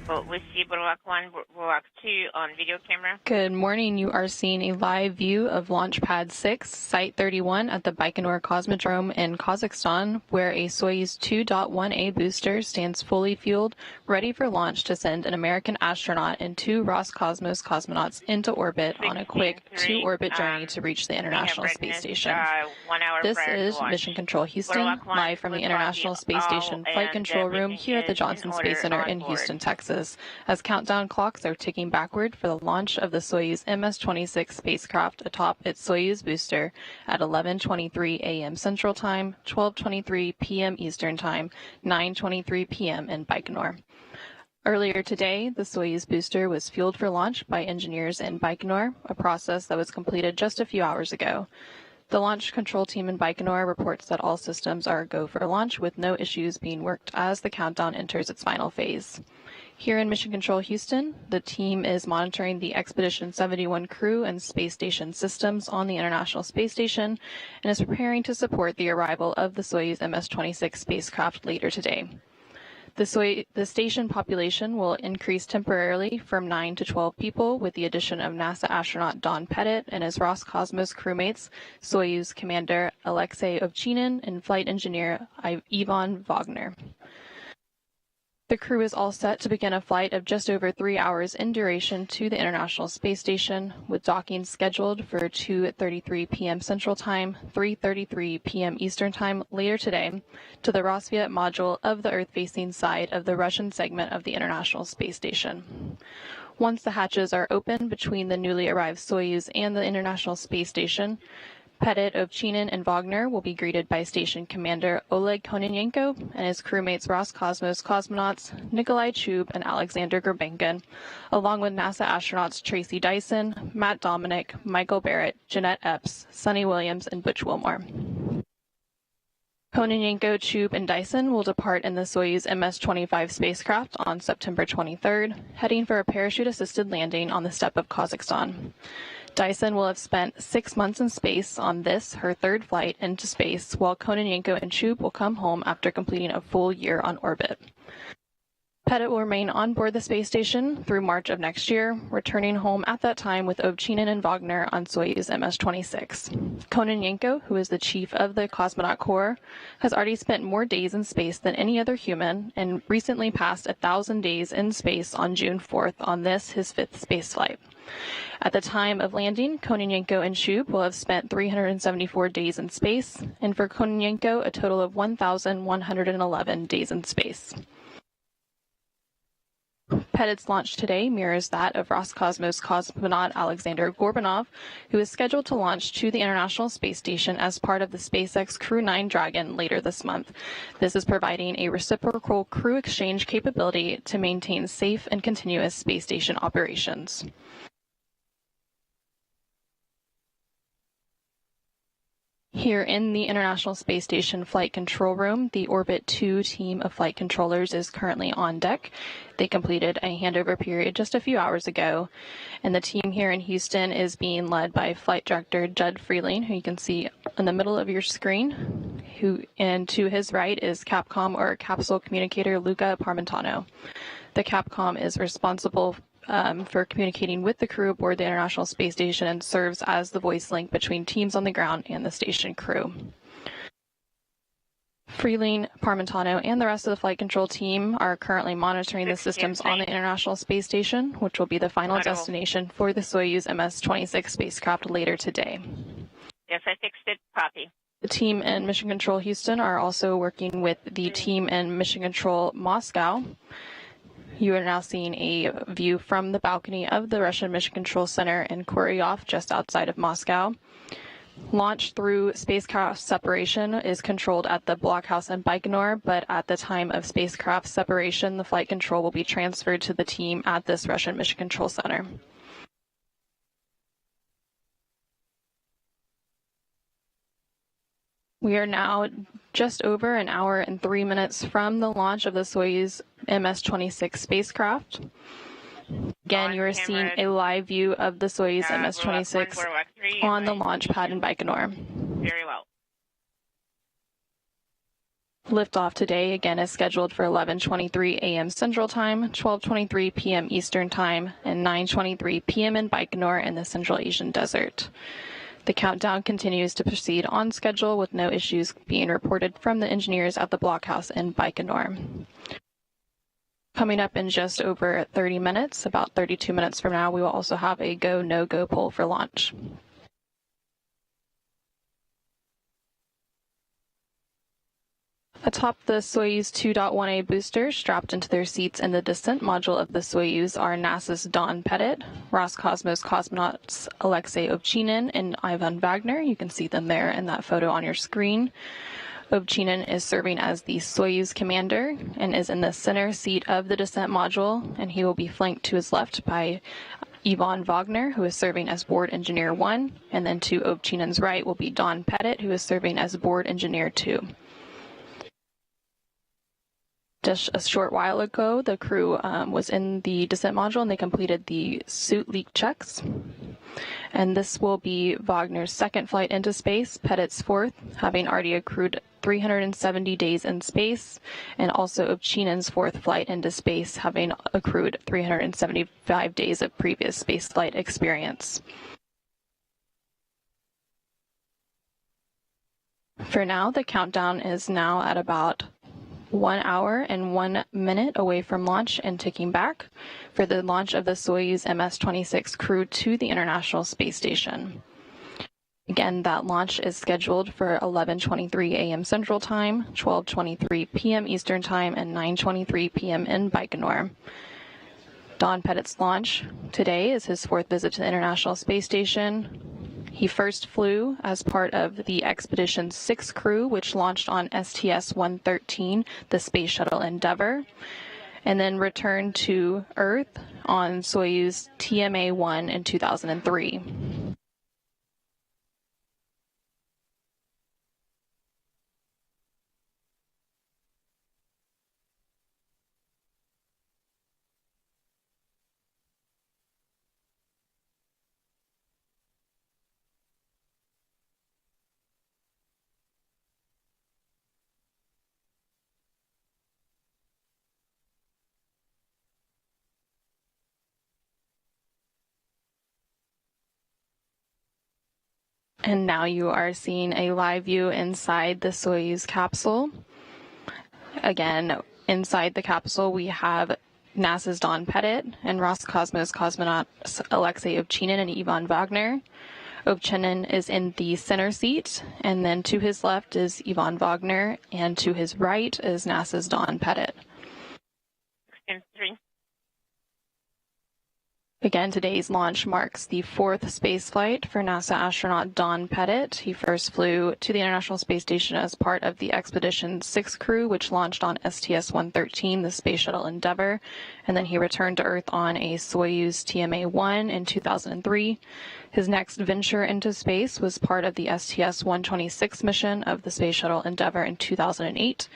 We see Boardwalk 1, Boardwalk 2 on video camera. Good morning. You are seeing a live view of Launch Pad 6, Site 31 at the Baikonur Cosmodrome in Kazakhstan, where a Soyuz 2.1A booster stands fully fueled, ready for launch to send an American astronaut and 2 Roscosmos cosmonauts into orbit on a quick 2-orbit journey to reach the International Space Station. 1 hour This prior is to launch. Mission Control Houston, live from the International Space Station Flight Control Room here at the Johnson Space Center in Houston, Texas, as countdown clocks are ticking backward for the launch of the Soyuz MS-26 spacecraft atop its Soyuz booster at 11:23 a.m. Central Time, 12:23 p.m. Eastern Time, 9:23 p.m. in Baikonur. Earlier today, the Soyuz booster was fueled for launch by engineers in Baikonur, a process that was completed just a few hours ago. The launch control team in Baikonur reports that all systems are go for launch with no issues being worked as the countdown enters its final phase. Here in Mission Control Houston, the team is monitoring the Expedition 71 crew and space station systems on the International Space Station and is preparing to support the arrival of the Soyuz MS-26 spacecraft later today. The station population will increase temporarily from 9 to 12 people with the addition of NASA astronaut Don Pettit and his Roscosmos crewmates, Soyuz Commander Alexey Ovchinin and flight engineer Ivan Vagner. The crew is all set to begin a flight of just over 3 hours in duration to the International Space Station, with docking scheduled for 2:33 p.m. Central Time, 3:33 p.m. Eastern Time later today, to the Rosviet module of the Earth-facing side of the Russian segment of the International Space Station. Once the hatches are open between the newly arrived Soyuz and the International Space Station, Pettit, Ovchinin, and Vagner will be greeted by Station Commander Oleg Kononenko and his crewmates Roscosmos Cosmonauts Nikolai Chub and Alexander Gurbenkin, along with NASA astronauts Tracy Dyson, Matt Dominic, Michael Barrett, Jeanette Epps, Sonny Williams, and Butch Wilmore. Kononenko, Chub, and Dyson will depart in the Soyuz MS-25 spacecraft on September 23rd, heading for a parachute-assisted landing on the steppe of Kazakhstan. Dyson will have spent 6 months in space on this, her third flight into space, while Kononenko and Chub will come home after completing a full year on orbit. Pettit will remain on board the space station through March of next year, returning home at that time with Ovchinin and Vagner on Soyuz MS-26. Kononenko, who is the chief of the Cosmonaut Corps, has already spent more days in space than any other human and recently passed 1,000 days in space on June 4th on this, his 5th spaceflight. At the time of landing, Kononenko and Chub will have spent 374 days in space, and for Kononenko, a total of 1,111 days in space. Pettit's launch today mirrors that of Roscosmos cosmonaut Alexander Gorbanov, who is scheduled to launch to the International Space Station as part of the SpaceX Crew 9 Dragon later this month. This is providing a reciprocal crew exchange capability to maintain safe and continuous space station operations. Here in the International Space Station Flight Control Room, the Orbit 2 team of flight controllers is currently on deck. They completed a handover period just a few hours ago, and the team here in Houston is being led by Flight Director Judd Freeling, who you can see in the middle of your screen, and to his right is Capcom or Capsule Communicator Luca Parmentano. The Capcom is responsible for communicating with the crew aboard the International Space Station and serves as the voice link between teams on the ground and the station crew. Freeling, Parmentano, and the rest of the flight control team are currently monitoring the systems on the International Space Station, which will be the final destination for the Soyuz MS-26 spacecraft later today. Yes, I fixed it. Copy. The team in Mission Control Houston are also working with the team in Mission Control Moscow. You are now seeing a view from the balcony of the Russian Mission Control Center in Koryov, just outside of Moscow. Launch through spacecraft separation is controlled at the blockhouse in Baikonur, but at the time of spacecraft separation, the flight control will be transferred to the team at this Russian Mission Control Center. We are now just over an hour and 3 minutes from the launch of the Soyuz MS-26 spacecraft. Again, you are seeing a live view of the Soyuz MS-26 on the launch pad in Baikonur. Very well. Liftoff today, again, is scheduled for 11:23 a.m. Central Time, 12:23 p.m. Eastern Time, and 9:23 p.m. in Baikonur in the Central Asian Desert. The countdown continues to proceed on schedule with no issues being reported from the engineers at the blockhouse in Baikonur. Coming up in just over 30 minutes, about 32 minutes from now, we will also have a go, no-go poll for launch. Atop the Soyuz 2.1A booster, strapped into their seats in the descent module of the Soyuz, are NASA's Don Pettit, Roscosmos Cosmonauts Alexey Ovchinin, and Ivan Vagner. You can see them there in that photo on your screen. Ovchinin is serving as the Soyuz commander and is in the center seat of the descent module, and he will be flanked to his left by Ivan Vagner, who is serving as Board Engineer 1, and then to Ovchinin's right will be Don Pettit, who is serving as Board Engineer 2. Just a short while ago, the crew was in the descent module and they completed the suit leak checks. And this will be Wagner's second flight into space, Pettit's fourth, having already accrued 370 days in space, and also Ovchinin's fourth flight into space, having accrued 375 days of previous spaceflight experience. For now, the countdown is now at about 1 hour and 1 minute away from launch and ticking back for the launch of the Soyuz MS-26 crew to the International Space Station. Again, that launch is scheduled for 11:23 a.m. Central Time, 12:23 p.m. Eastern Time, and 9:23 p.m. in Baikonur. Don Pettit's launch today is his fourth visit to the International Space Station. He first flew as part of the Expedition 6 crew, which launched on STS-113, the space shuttle Endeavour, and then returned to Earth on Soyuz TMA-1 in 2003. And now you are seeing a live view inside the Soyuz capsule. Again, inside the capsule we have NASA's Don Pettit and Roscosmos cosmonauts Alexey Ovchinin and Ivan Vagner. Ovchinin is in the center seat, and then to his left is Ivan Vagner, and to his right is NASA's Don Pettit. Again, today's launch marks the fourth spaceflight for NASA astronaut Don Pettit. He first flew to the International Space Station as part of the Expedition 6 crew, which launched on STS-113, the space shuttle Endeavour, and then he returned to Earth on a Soyuz TMA-1 in 2003. His next venture into space was part of the STS-126 mission of the space shuttle Endeavour in 2008,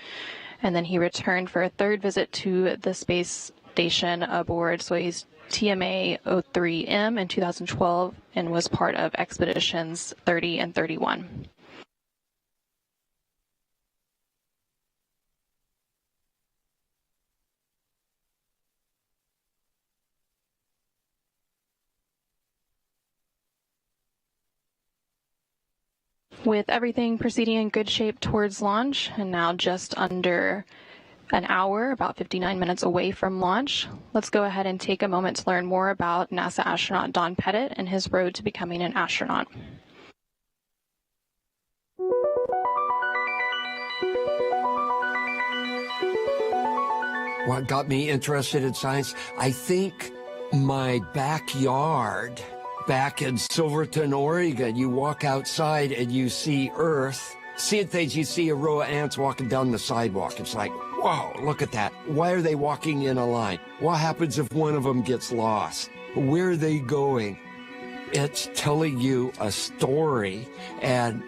and then he returned for a third visit to the space station aboard Soyuz TMA-03M in 2012 and was part of Expeditions 30 and 31. With everything proceeding in good shape towards launch, and now just under an hour, about 59 minutes away from launch, let's go ahead and take a moment to learn more about NASA astronaut Don Pettit and his road to becoming an astronaut. What got me interested in science? I think my backyard back in Silverton, Oregon. You walk outside and you see Earth. Seeing things, you see a row of ants walking down the sidewalk. It's like, whoa, look at that. Why are they walking in a line? What happens if one of them gets lost? Where are they going? It's telling you a story, and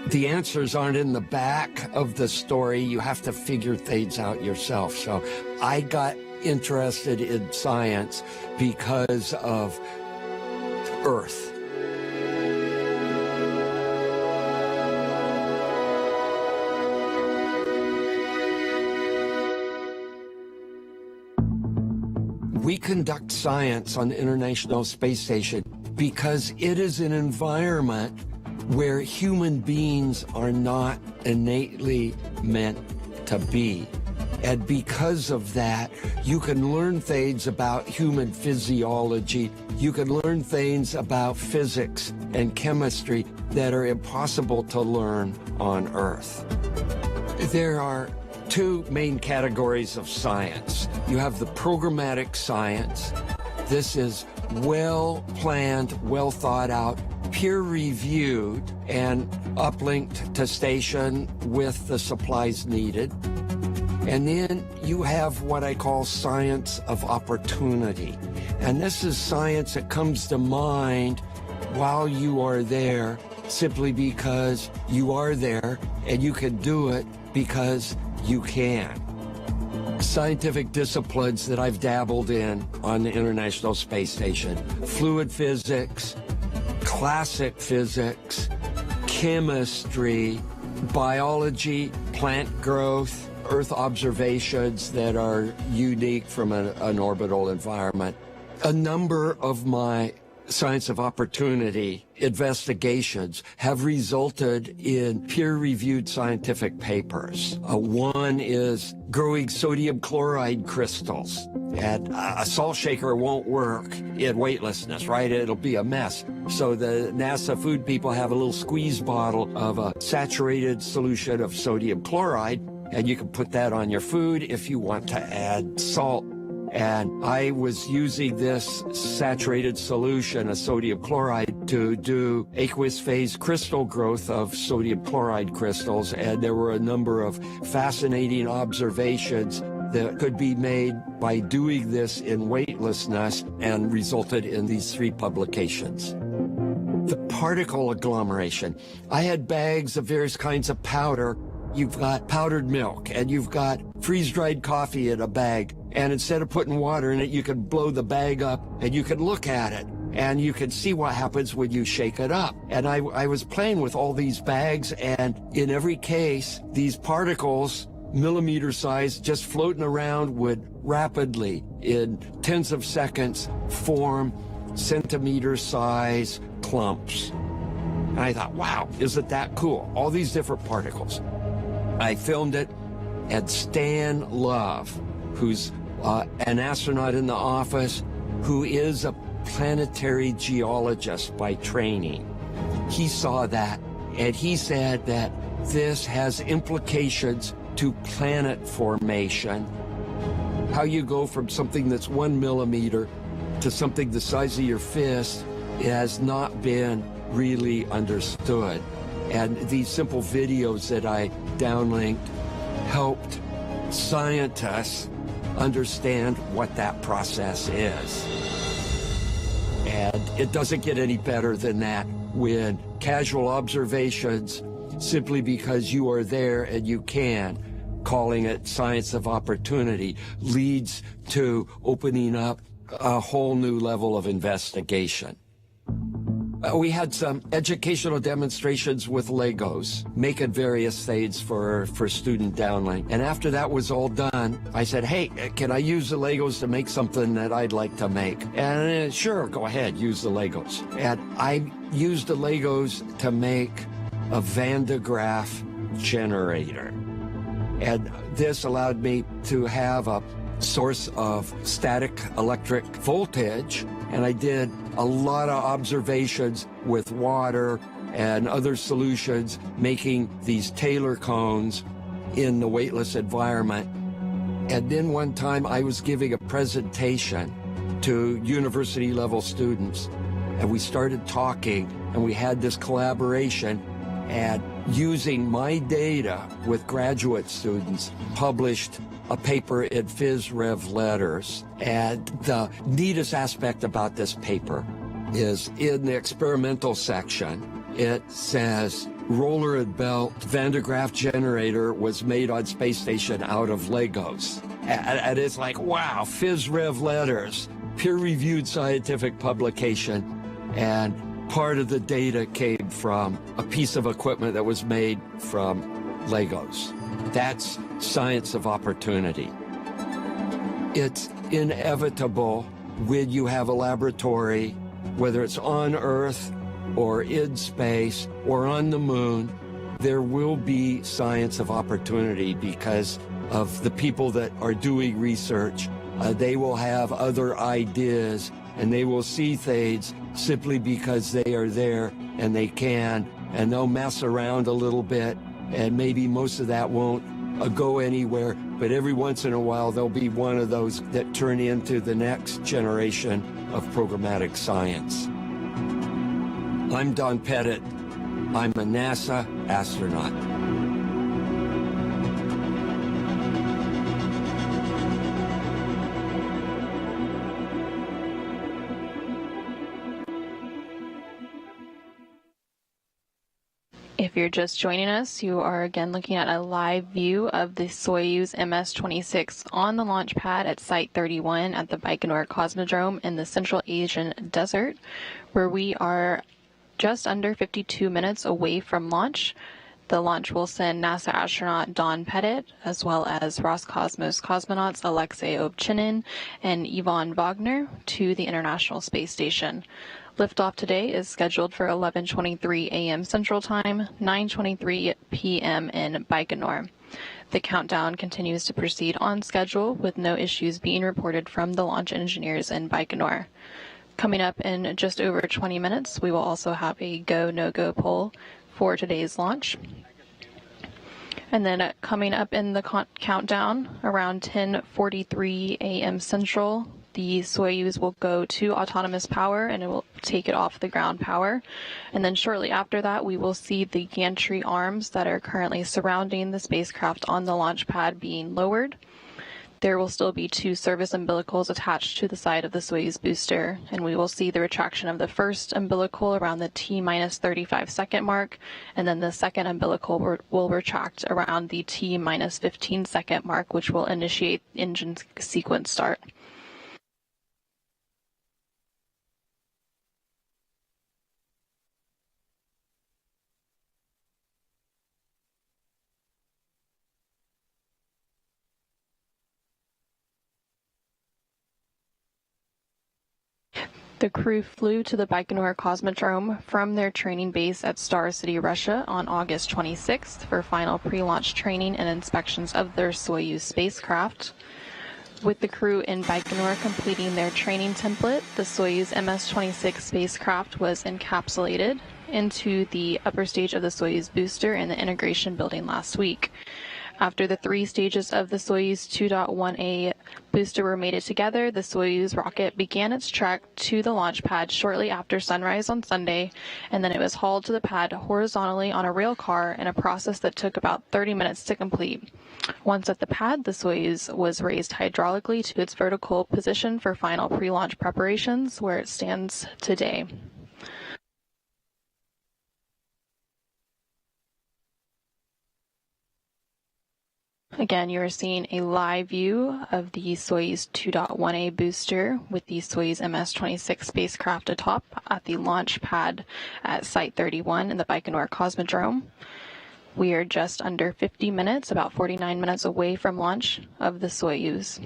the answers aren't in the back of the story. You have to figure things out yourself. So I got interested in science because of Earth. We conduct science on the International Space Station because it is an environment where human beings are not innately meant to be. And because of that, you can learn things about human physiology. You can learn things about physics and chemistry that are impossible to learn on Earth. There are two main categories of science. You have the programmatic science. This is well-planned, well-thought-out, peer-reviewed, and uplinked to station with the supplies needed. And then you have what I call science of opportunity. And this is science that comes to mind while you are there, simply because you are there and you can do it because you can. Scientific disciplines that I've dabbled in on the International Space Station: fluid physics, classic physics, chemistry, biology, plant growth, Earth observations that are unique from an orbital environment. A number of my science of opportunity investigations have resulted in peer-reviewed scientific papers. One is growing sodium chloride crystals. And a salt shaker won't work in weightlessness, right? It'll be a mess. So the NASA food people have a little squeeze bottle of a saturated solution of sodium chloride, and you can put that on your food if you want to add salt. And I was using this saturated solution of sodium chloride to do aqueous phase crystal growth of sodium chloride crystals, and there were a number of fascinating observations that could be made by doing this in weightlessness, and resulted in these 3 publications. The particle agglomeration. I had bags of various kinds of powder. You've got powdered milk, and you've got freeze-dried coffee in a bag. And instead of putting water in it, you can blow the bag up and you can look at it and you can see what happens when you shake it up. And I was playing with all these bags, and in every case, these particles, millimeter size, just floating around, would rapidly, in tens of seconds, form centimeter size clumps. And I thought, wow, isn't that cool? All these different particles. I filmed it, and Stan Love, who's an astronaut in the office, who is a planetary geologist by training, he saw that, and he said that this has implications to planet formation. How you go from something that's 1 millimeter to something the size of your fist has not been really understood. And these simple videos that I downlinked helped scientists understand what that process is. And it doesn't get any better than that when casual observations, simply because you are there and you can, calling it science of opportunity, leads to opening up a whole new level of investigation. We had some educational demonstrations with Legos, making various things for student downlink. And after that was all done, I said, hey, can I use the Legos to make something that I'd like to make? And sure, go ahead, use the Legos. And I used the Legos to make a Van de Graaff generator. And this allowed me to have a source of static electric voltage, and I did a lot of observations with water and other solutions, making these Taylor cones in the weightless environment. And then one time I was giving a presentation to university level students, and we started talking, and we had this collaboration, and using my data with graduate students, published a paper in Phys Rev Letters. And the neatest aspect about this paper is in the experimental section, it says roller and belt Van de Graaff generator was made on space station out of Legos. And it's like, wow, Phys Rev Letters, peer-reviewed scientific publication. And part of the data came from a piece of equipment that was made from Legos. That's science of opportunity. It's inevitable when you have a laboratory, whether it's on Earth or in space or on the moon. There will be science of opportunity because of the people that are doing research. They will have other ideas, and they will see things simply because they are there and they can, and they'll mess around a little bit, and maybe most of that won't go anywhere, but every once in a while there'll be one of those that turn into the next generation of programmatic science. I'm Don Pettit. I'm a NASA astronaut. If you're just joining us, you are again looking at a live view of the Soyuz MS-26 on the launch pad at Site 31 at the Baikonur Cosmodrome in the Central Asian Desert, where we are just under 52 minutes away from launch. The launch will send NASA astronaut Don Pettit, as well as Roscosmos cosmonauts Alexey Ovchinin and Ivan Vagner, to the International Space Station. Liftoff today is scheduled for 11:23 a.m. Central Time, 9:23 p.m. in Baikonur. The countdown continues to proceed on schedule, with no issues being reported from the launch engineers in Baikonur. Coming up in just over 20 minutes, we will also have a go, no-go poll for today's launch. And then coming up in the countdown, around 10:43 a.m. Central, the Soyuz will go to autonomous power, and it will take it off the ground power. And then shortly after that, we will see the gantry arms that are currently surrounding the spacecraft on the launch pad being lowered. There will still be 2 service umbilicals attached to the side of the Soyuz booster, and we will see the retraction of the first umbilical around the T-35 second mark, and then the second umbilical will retract around the T-15 second mark, which will initiate engine sequence start. The crew flew to the Baikonur Cosmodrome from their training base at Star City, Russia on August 26th for final pre-launch training and inspections of their Soyuz spacecraft. With the crew in Baikonur completing their training template, the Soyuz MS-26 spacecraft was encapsulated into the upper stage of the Soyuz booster in the integration building last week. After the 3 stages of the Soyuz 2.1A booster were mated together, the Soyuz rocket began its trek to the launch pad shortly after sunrise on Sunday, and then it was hauled to the pad horizontally on a rail car in a process that took about 30 minutes to complete. Once at the pad, the Soyuz was raised hydraulically to its vertical position for final pre-launch preparations, where it stands today. Again, you are seeing a live view of the Soyuz 2.1A booster with the Soyuz MS-26 spacecraft atop at the launch pad at Site 31 in the Baikonur Cosmodrome. We are just under 50 minutes, about 49 minutes away from launch of the Soyuz.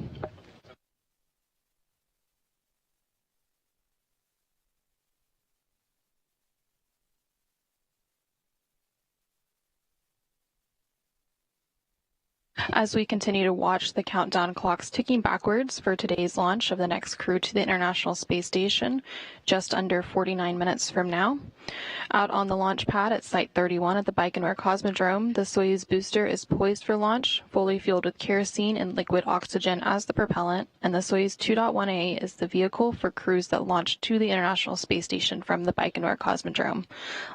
As we continue to watch the countdown clocks ticking backwards for today's launch of the next crew to the International Space Station, just under 49 minutes from now. Out on the launch pad at Site 31 at the Baikonur Cosmodrome, the Soyuz booster is poised for launch, fully fueled with kerosene and liquid oxygen as the propellant, and the Soyuz 2.1A is the vehicle for crews that launch to the International Space Station from the Baikonur Cosmodrome.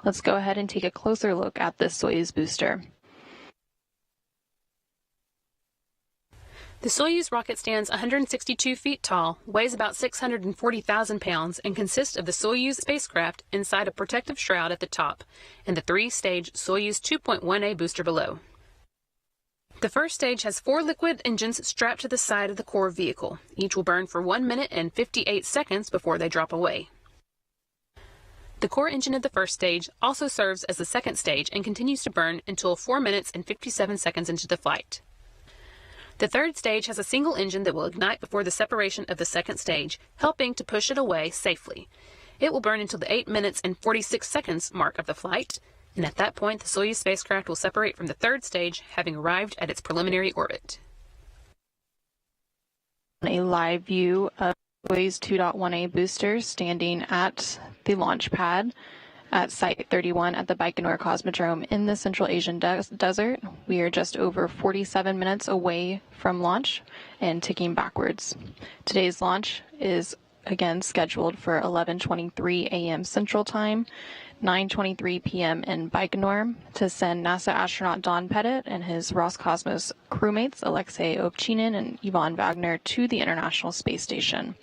Let's go ahead and take a closer look at this Soyuz booster. The Soyuz rocket stands 162 feet tall, weighs about 640,000 pounds, and consists of the Soyuz spacecraft inside a protective shroud at the top and the 3-stage Soyuz 2.1A booster below. The first stage has 4 liquid engines strapped to the side of the core vehicle. Each will burn for 1 minute and 58 seconds before they drop away. The core engine of the first stage also serves as the second stage and continues to burn until 4 minutes and 57 seconds into the flight. The third stage has a single engine that will ignite before the separation of the second stage, helping to push it away safely. It will burn until the 8 minutes and 46 seconds mark of the flight, and at that point the Soyuz spacecraft will separate from the third stage, having arrived at its preliminary orbit. A live view of Soyuz 2.1A booster standing at the launch pad at Site 31 at the Baikonur Cosmodrome in the Central Asian desert. We are just over 47 minutes away from launch and ticking backwards. Today's launch is again scheduled for 11:23 a.m. Central Time, 9:23 p.m. in Baikonur, to send NASA astronaut Don Pettit and his Roscosmos crewmates Alexey, Ovchinin, and Ivan Vagner to the International Space Station.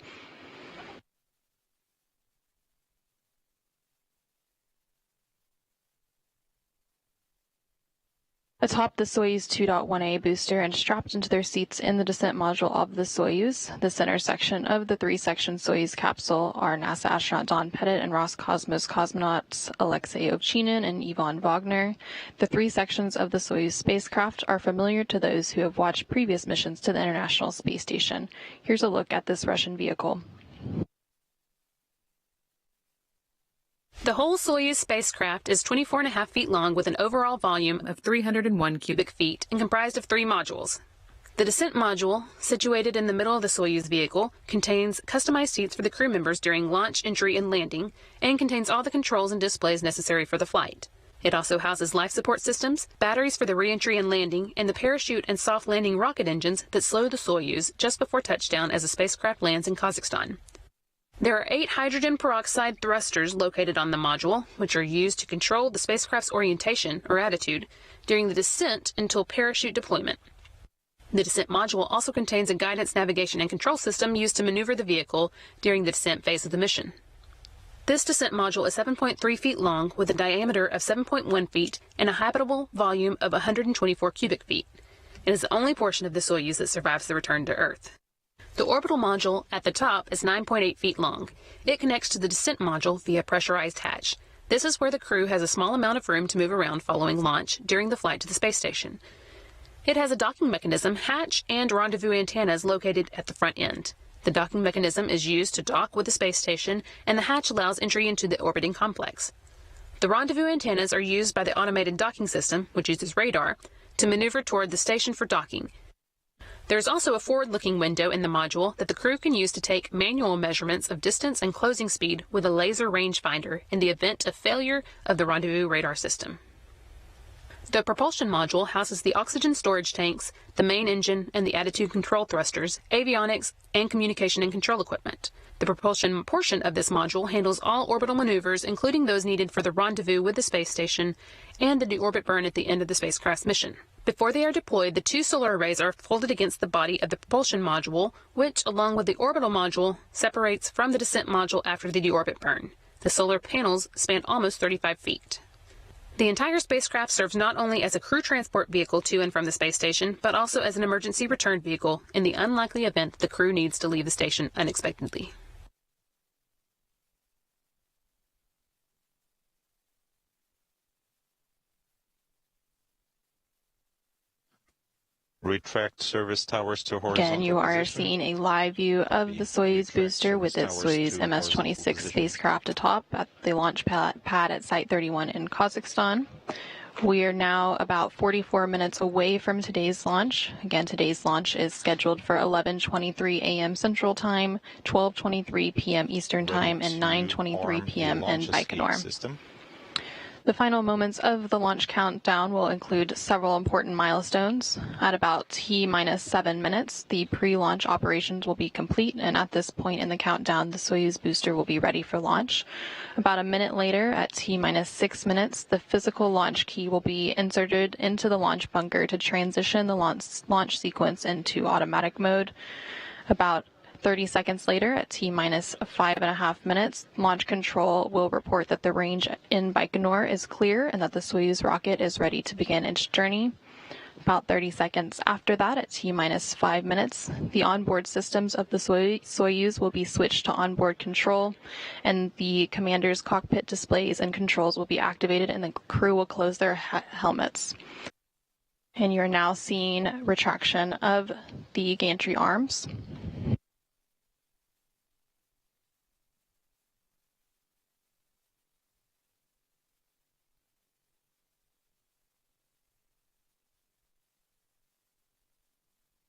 Atop the Soyuz 2.1A booster and strapped into their seats in the descent module of the Soyuz, the center section of the three-section Soyuz capsule, are NASA astronaut Don Pettit and Roscosmos cosmonauts Alexey Ovchinin and Ivan Vagner. The three sections of the Soyuz spacecraft are familiar to those who have watched previous missions to the International Space Station. Here's a look at this Russian vehicle. The whole Soyuz spacecraft is 24.5 feet long with an overall volume of 301 cubic feet and comprised of 3 modules. The descent module, situated in the middle of the Soyuz vehicle, contains customized seats for the crew members during launch, entry, and landing, and contains all the controls and displays necessary for the flight. It also houses life support systems, batteries for the re-entry and landing, and the parachute and soft landing rocket engines that slow the Soyuz just before touchdown as the spacecraft lands in Kazakhstan. There are 8 hydrogen peroxide thrusters located on the module, which are used to control the spacecraft's orientation, or attitude, during the descent until parachute deployment. The descent module also contains a guidance, navigation, and control system used to maneuver the vehicle during the descent phase of the mission. This descent module is 7.3 feet long with a diameter of 7.1 feet and a habitable volume of 124 cubic feet. It is the only portion of the Soyuz that survives the return to Earth. The orbital module at the top is 9.8 feet long. It connects to the descent module via a pressurized hatch. This is where the crew has a small amount of room to move around following launch during the flight to the space station. It has a docking mechanism, hatch, and rendezvous antennas located at the front end. The docking mechanism is used to dock with the space station, and the hatch allows entry into the orbiting complex. The rendezvous antennas are used by the automated docking system, which uses radar, to maneuver toward the station for docking. There is also a forward-looking window in the module that the crew can use to take manual measurements of distance and closing speed with a laser rangefinder in the event of failure of the rendezvous radar system. The propulsion module houses the oxygen storage tanks, the main engine, and the attitude control thrusters, avionics, and communication and control equipment. The propulsion portion of this module handles all orbital maneuvers, including those needed for the rendezvous with the space station and the deorbit burn at the end of the spacecraft's mission. Before they are deployed, the 2 solar arrays are folded against the body of the propulsion module, which, along with the orbital module, separates from the descent module after the deorbit burn. The solar panels span almost 35 feet. The entire spacecraft serves not only as a crew transport vehicle to and from the space station, but also as an emergency return vehicle in the unlikely event the crew needs to leave the station unexpectedly. Retract service towers to horizontal Again, you are position. seeing a live view of the Soyuz booster with its Soyuz MS-26 spacecraft atop at the launch pad at Site 31 in Kazakhstan. We are now about 44 minutes away from today's launch. Again, today's launch is scheduled for 11:23 a.m. Central Time, 12:23 p.m. Eastern Time, and 9:23 p.m. in Baikonur. The final moments of the launch countdown will include several important milestones. At about T-7 minutes, the pre-launch operations will be complete, and at this point in the countdown, the Soyuz booster will be ready for launch. About a minute later, at T-6 minutes, the physical launch key will be inserted into the launch bunker to transition the launch sequence into automatic mode. About 30 seconds later, at T-5.5 minutes, launch control will report that the range in Baikonur is clear and that the Soyuz rocket is ready to begin its journey. About 30 seconds after that, at T-5 minutes, the onboard systems of the Soyuz will be switched to onboard control, and the commander's cockpit displays and controls will be activated, and the crew will close their helmets. And you're now seeing retraction of the gantry arms.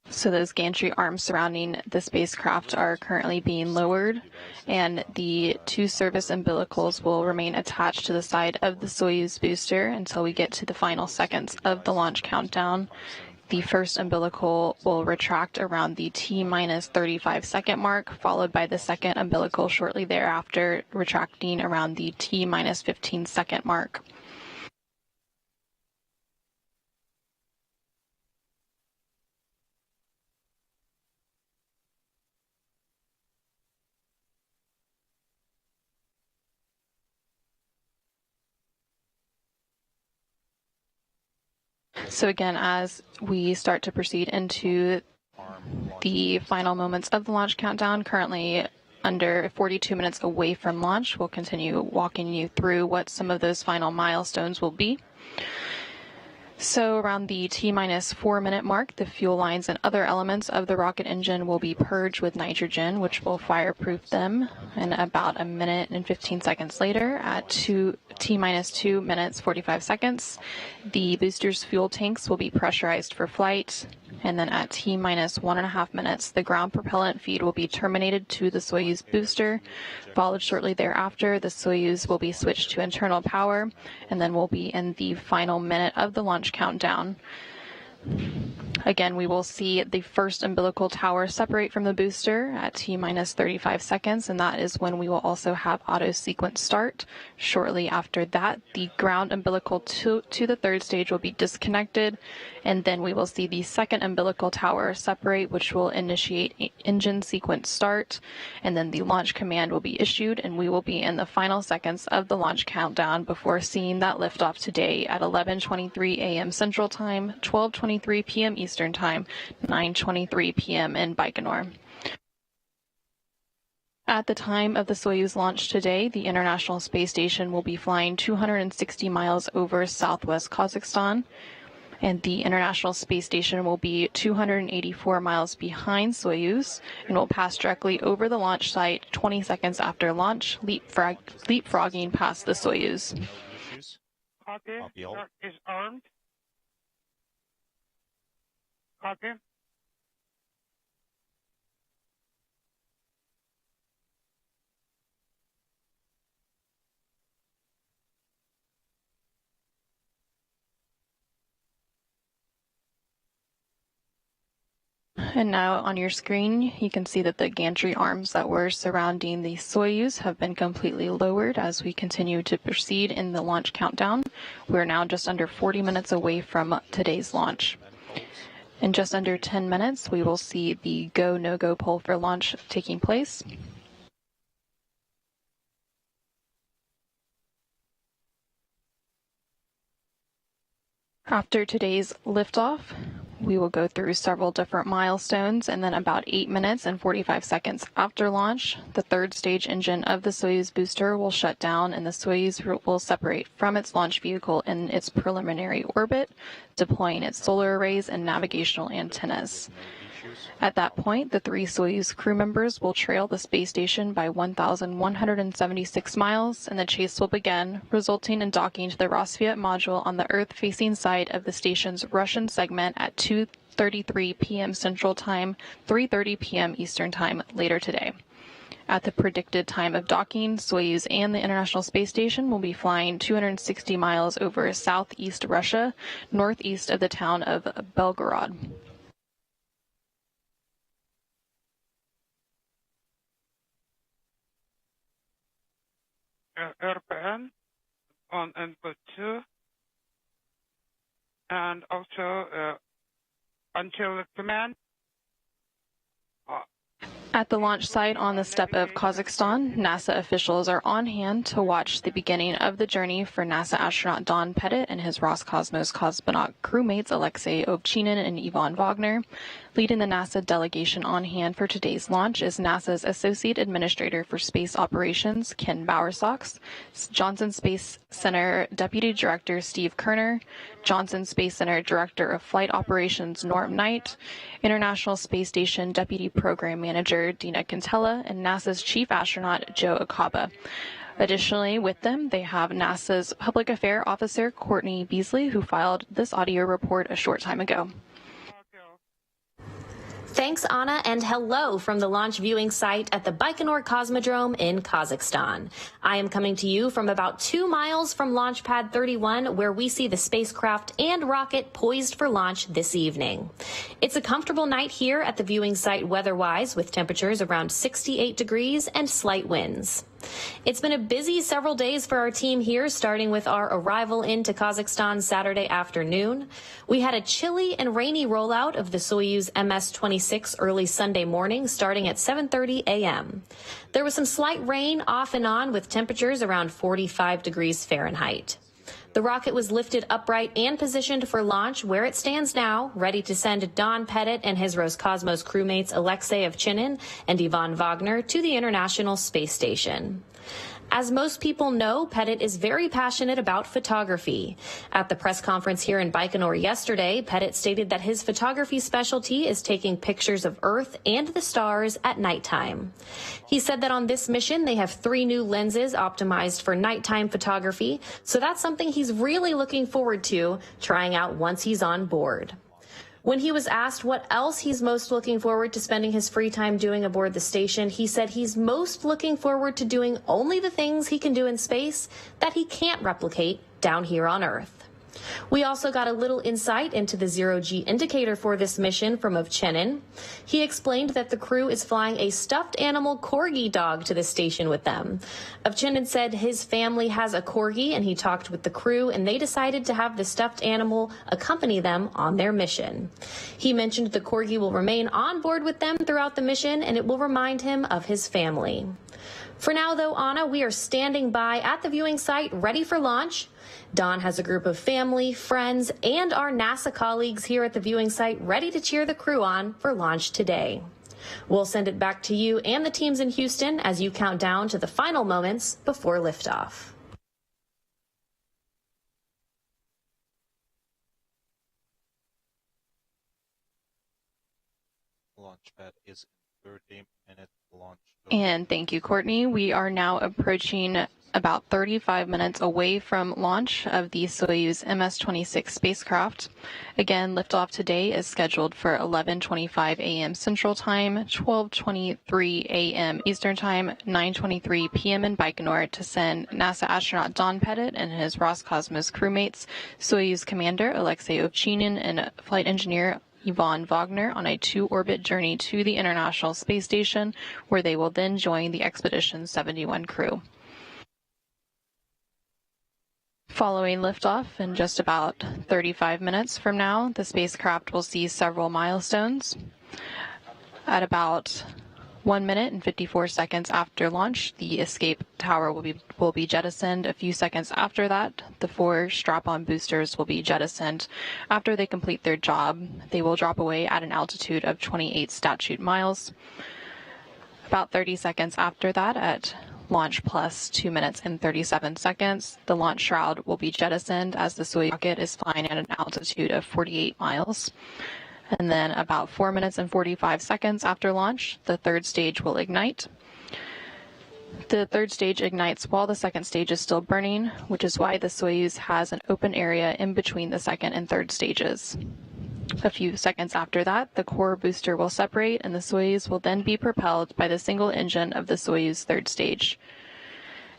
So those gantry arms surrounding the spacecraft are currently being lowered, and the two service umbilicals will remain attached to the side of the Soyuz booster until we get to the final seconds of the launch countdown. The first umbilical will retract around the T-minus 35-second mark, followed by the second umbilical shortly thereafter, retracting around the T-minus 15-second mark. So again, as we start to proceed into the final moments of the launch countdown, currently under 42 minutes away from launch, we'll continue walking you through what some of those final milestones will be. So around the T-minus 4-minute mark, the fuel lines and other elements of the rocket engine will be purged with nitrogen, which will fireproof them. And about a minute and 15 seconds later, at T-minus 2 minutes 45 seconds, the booster's fuel tanks will be pressurized for flight. And then at T-minus 1.5 minutes, the ground propellant feed will be terminated to the Soyuz booster. Followed shortly thereafter, the Soyuz will be switched to internal power, and then we'll be in the final minute of the launch countdown. Again, we will see the first umbilical tower separate from the booster at T-minus 35 seconds, and that is when we will also have auto sequence start. Shortly after that, the ground umbilical to the third stage will be disconnected, and then we will see the second umbilical tower separate, which will initiate engine sequence start, and then the launch command will be issued, and we will be in the final seconds of the launch countdown before seeing that liftoff today at 11:23 a.m. Central Time, 12:23 p.m. Eastern Time, 9:23 p.m. in Baikonur. At the time of the Soyuz launch today, the International Space Station will be flying 260 miles over southwest Kazakhstan, and the International Space Station will be 284 miles behind Soyuz and will pass directly over the launch site 20 seconds after launch, leapfrogging past the Soyuz. Copy. Is armed. Copy. And now on your screen, you can see that the gantry arms that were surrounding the Soyuz have been completely lowered as we continue to proceed in the launch countdown. We're now just under 40 minutes away from today's launch. In just under 10 minutes, we will see the go, no-go poll for launch taking place. After today's liftoff, we will go through several different milestones, and then about 8 minutes and 45 seconds after launch, the third stage engine of the Soyuz booster will shut down and the Soyuz will separate from its launch vehicle in its preliminary orbit, deploying its solar arrays and navigational antennas. At that point, the three Soyuz crew members will trail the space station by 1,176 miles, and the chase will begin, resulting in docking to the Roscosmos module on the Earth-facing side of the station's Russian segment at 2:33 p.m. Central Time, 3:30 p.m. Eastern Time later today. At the predicted time of docking, Soyuz and the International Space Station will be flying 260 miles over southeast Russia, northeast of the town of Belgorod. RPM on input 2, and also until the command. At the launch site on the steppe of Kazakhstan, NASA officials are on hand to watch the beginning of the journey for NASA astronaut Don Pettit and his Roscosmos Cosmonaut crewmates Alexey, Ovchinin, and Ivan Vagner. Leading the NASA delegation on hand for today's launch is NASA's Associate Administrator for Space Operations, Ken Bowersox, Johnson Space Center Deputy Director Steve Kerner, Johnson Space Center Director of Flight Operations Norm Knight, International Space Station Deputy Program Manager Dina Quintella, and NASA's Chief Astronaut Joe Acaba. Additionally, with them, they have NASA's Public Affairs Officer Courtney Beasley, who filed this audio report a short time ago. Thanks, Anna, and hello from the launch viewing site at the Baikonur Cosmodrome in Kazakhstan. I am coming to you from about 2 miles from Launch Pad 31, where we see the spacecraft and rocket poised for launch this evening. It's a comfortable night here at the viewing site weather-wise, with temperatures around 68 degrees and slight winds. It's been a busy several days for our team here, starting with our arrival into Kazakhstan Saturday afternoon. We had a chilly and rainy rollout of the Soyuz MS-26 early Sunday morning, starting at 7:30 a.m. There was some slight rain off and on, with temperatures around 45 degrees Fahrenheit. The rocket was lifted upright and positioned for launch, where it stands now, ready to send Don Pettit and his Roscosmos crewmates Alexey, Ovchinin, and Ivan Vagner to the International Space Station. As most people know, Pettit is very passionate about photography. At the press conference here in Baikonur yesterday, Pettit stated that his photography specialty is taking pictures of Earth and the stars at nighttime. He said that on this mission, they have 3 new lenses optimized for nighttime photography, so that's something he's really looking forward to trying out once he's on board. When he was asked what else he's most looking forward to spending his free time doing aboard the station, he said he's most looking forward to doing only the things he can do in space that he can't replicate down here on Earth. We also got a little insight into the zero-G indicator for this mission from Ovchinin. He explained that the crew is flying a stuffed animal corgi dog to the station with them. Ovchinin said his family has a corgi, and he talked with the crew, and they decided to have the stuffed animal accompany them on their mission. He mentioned the corgi will remain on board with them throughout the mission, and it will remind him of his family. For now, though, Anna, we are standing by at the viewing site, ready for launch. Don has a group of family, friends, and our NASA colleagues here at the viewing site ready to cheer the crew on for launch today. We'll send it back to you and the teams in Houston as you count down to the final moments before liftoff. Launch pad is 30-minute launch. And thank you, Courtney. We are now approaching about 35 minutes away from launch of the Soyuz MS-26 spacecraft. Again, liftoff today is scheduled for 11:25 a.m. Central Time, 12:23 a.m. Eastern Time, 9:23 p.m. in Baikonur to send NASA astronaut Don Pettit and his Roscosmos crewmates, Soyuz commander Alexey Ovchinin and flight engineer Ivan Vagner on a 2-orbit journey to the International Space Station, where they will then join the Expedition 71 crew. Following liftoff in just about 35 minutes from now, the spacecraft will see several milestones. At about 1 minute and 54 seconds after launch, the escape tower will be jettisoned. A few seconds after that, the 4 strap-on boosters will be jettisoned. After they complete their job, they will drop away at an altitude of 28 statute miles. About 30 seconds after that, at launch plus 2 minutes and 37 seconds, the launch shroud will be jettisoned as the Soyuz rocket is flying at an altitude of 48 miles. And then about 4 minutes and 45 seconds after launch, the 3rd stage will ignite. The 3rd stage ignites while the 2nd stage is still burning, which is why the Soyuz has an open area in between the 2nd and 3rd stages. A few seconds after that, the core booster will separate, and the Soyuz will then be propelled by the single engine of the Soyuz 3rd stage.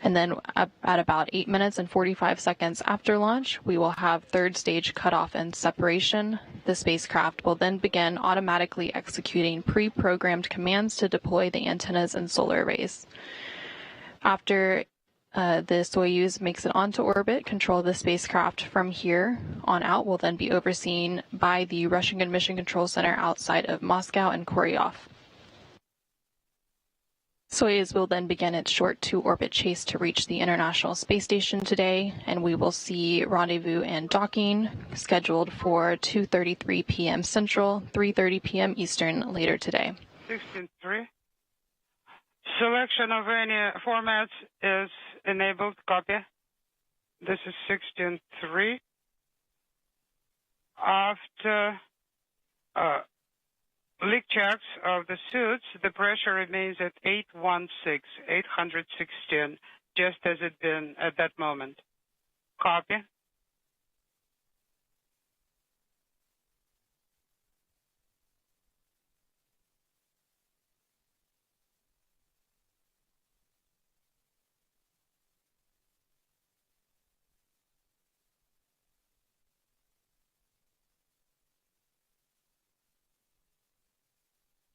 And then at about 8 minutes and 45 seconds after launch, we will have 3rd stage cutoff and separation. The spacecraft will then begin automatically executing pre-programmed commands to deploy the antennas and solar arrays. After the Soyuz makes it onto orbit, control of the spacecraft from here on out will then be overseen by the Russian Mission Control Center outside of Moscow and Koryov. Soyuz will then begin its short two-orbit chase to reach the International Space Station today, and we will see rendezvous and docking scheduled for 2:33 p.m. Central, 3:30 p.m. Eastern later today. 16.3. Selection of any formats is enabled. Copy. This is 16.3. After leak checks of the suits, the pressure remains at 816, just as it been at that moment. Copy.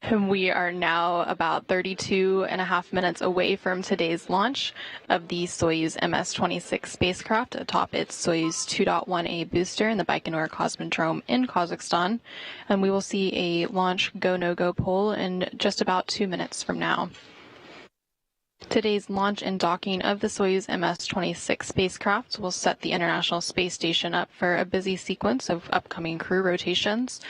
And we are now about 32.5 minutes away from today's launch of the Soyuz MS-26 spacecraft atop its Soyuz 2.1A booster in the Baikonur Cosmodrome in Kazakhstan. And we will see a launch go-no-go poll in just about 2 minutes from now. Today's launch and docking of the Soyuz MS-26 spacecraft will set the International Space Station up for a busy sequence of upcoming crew rotations.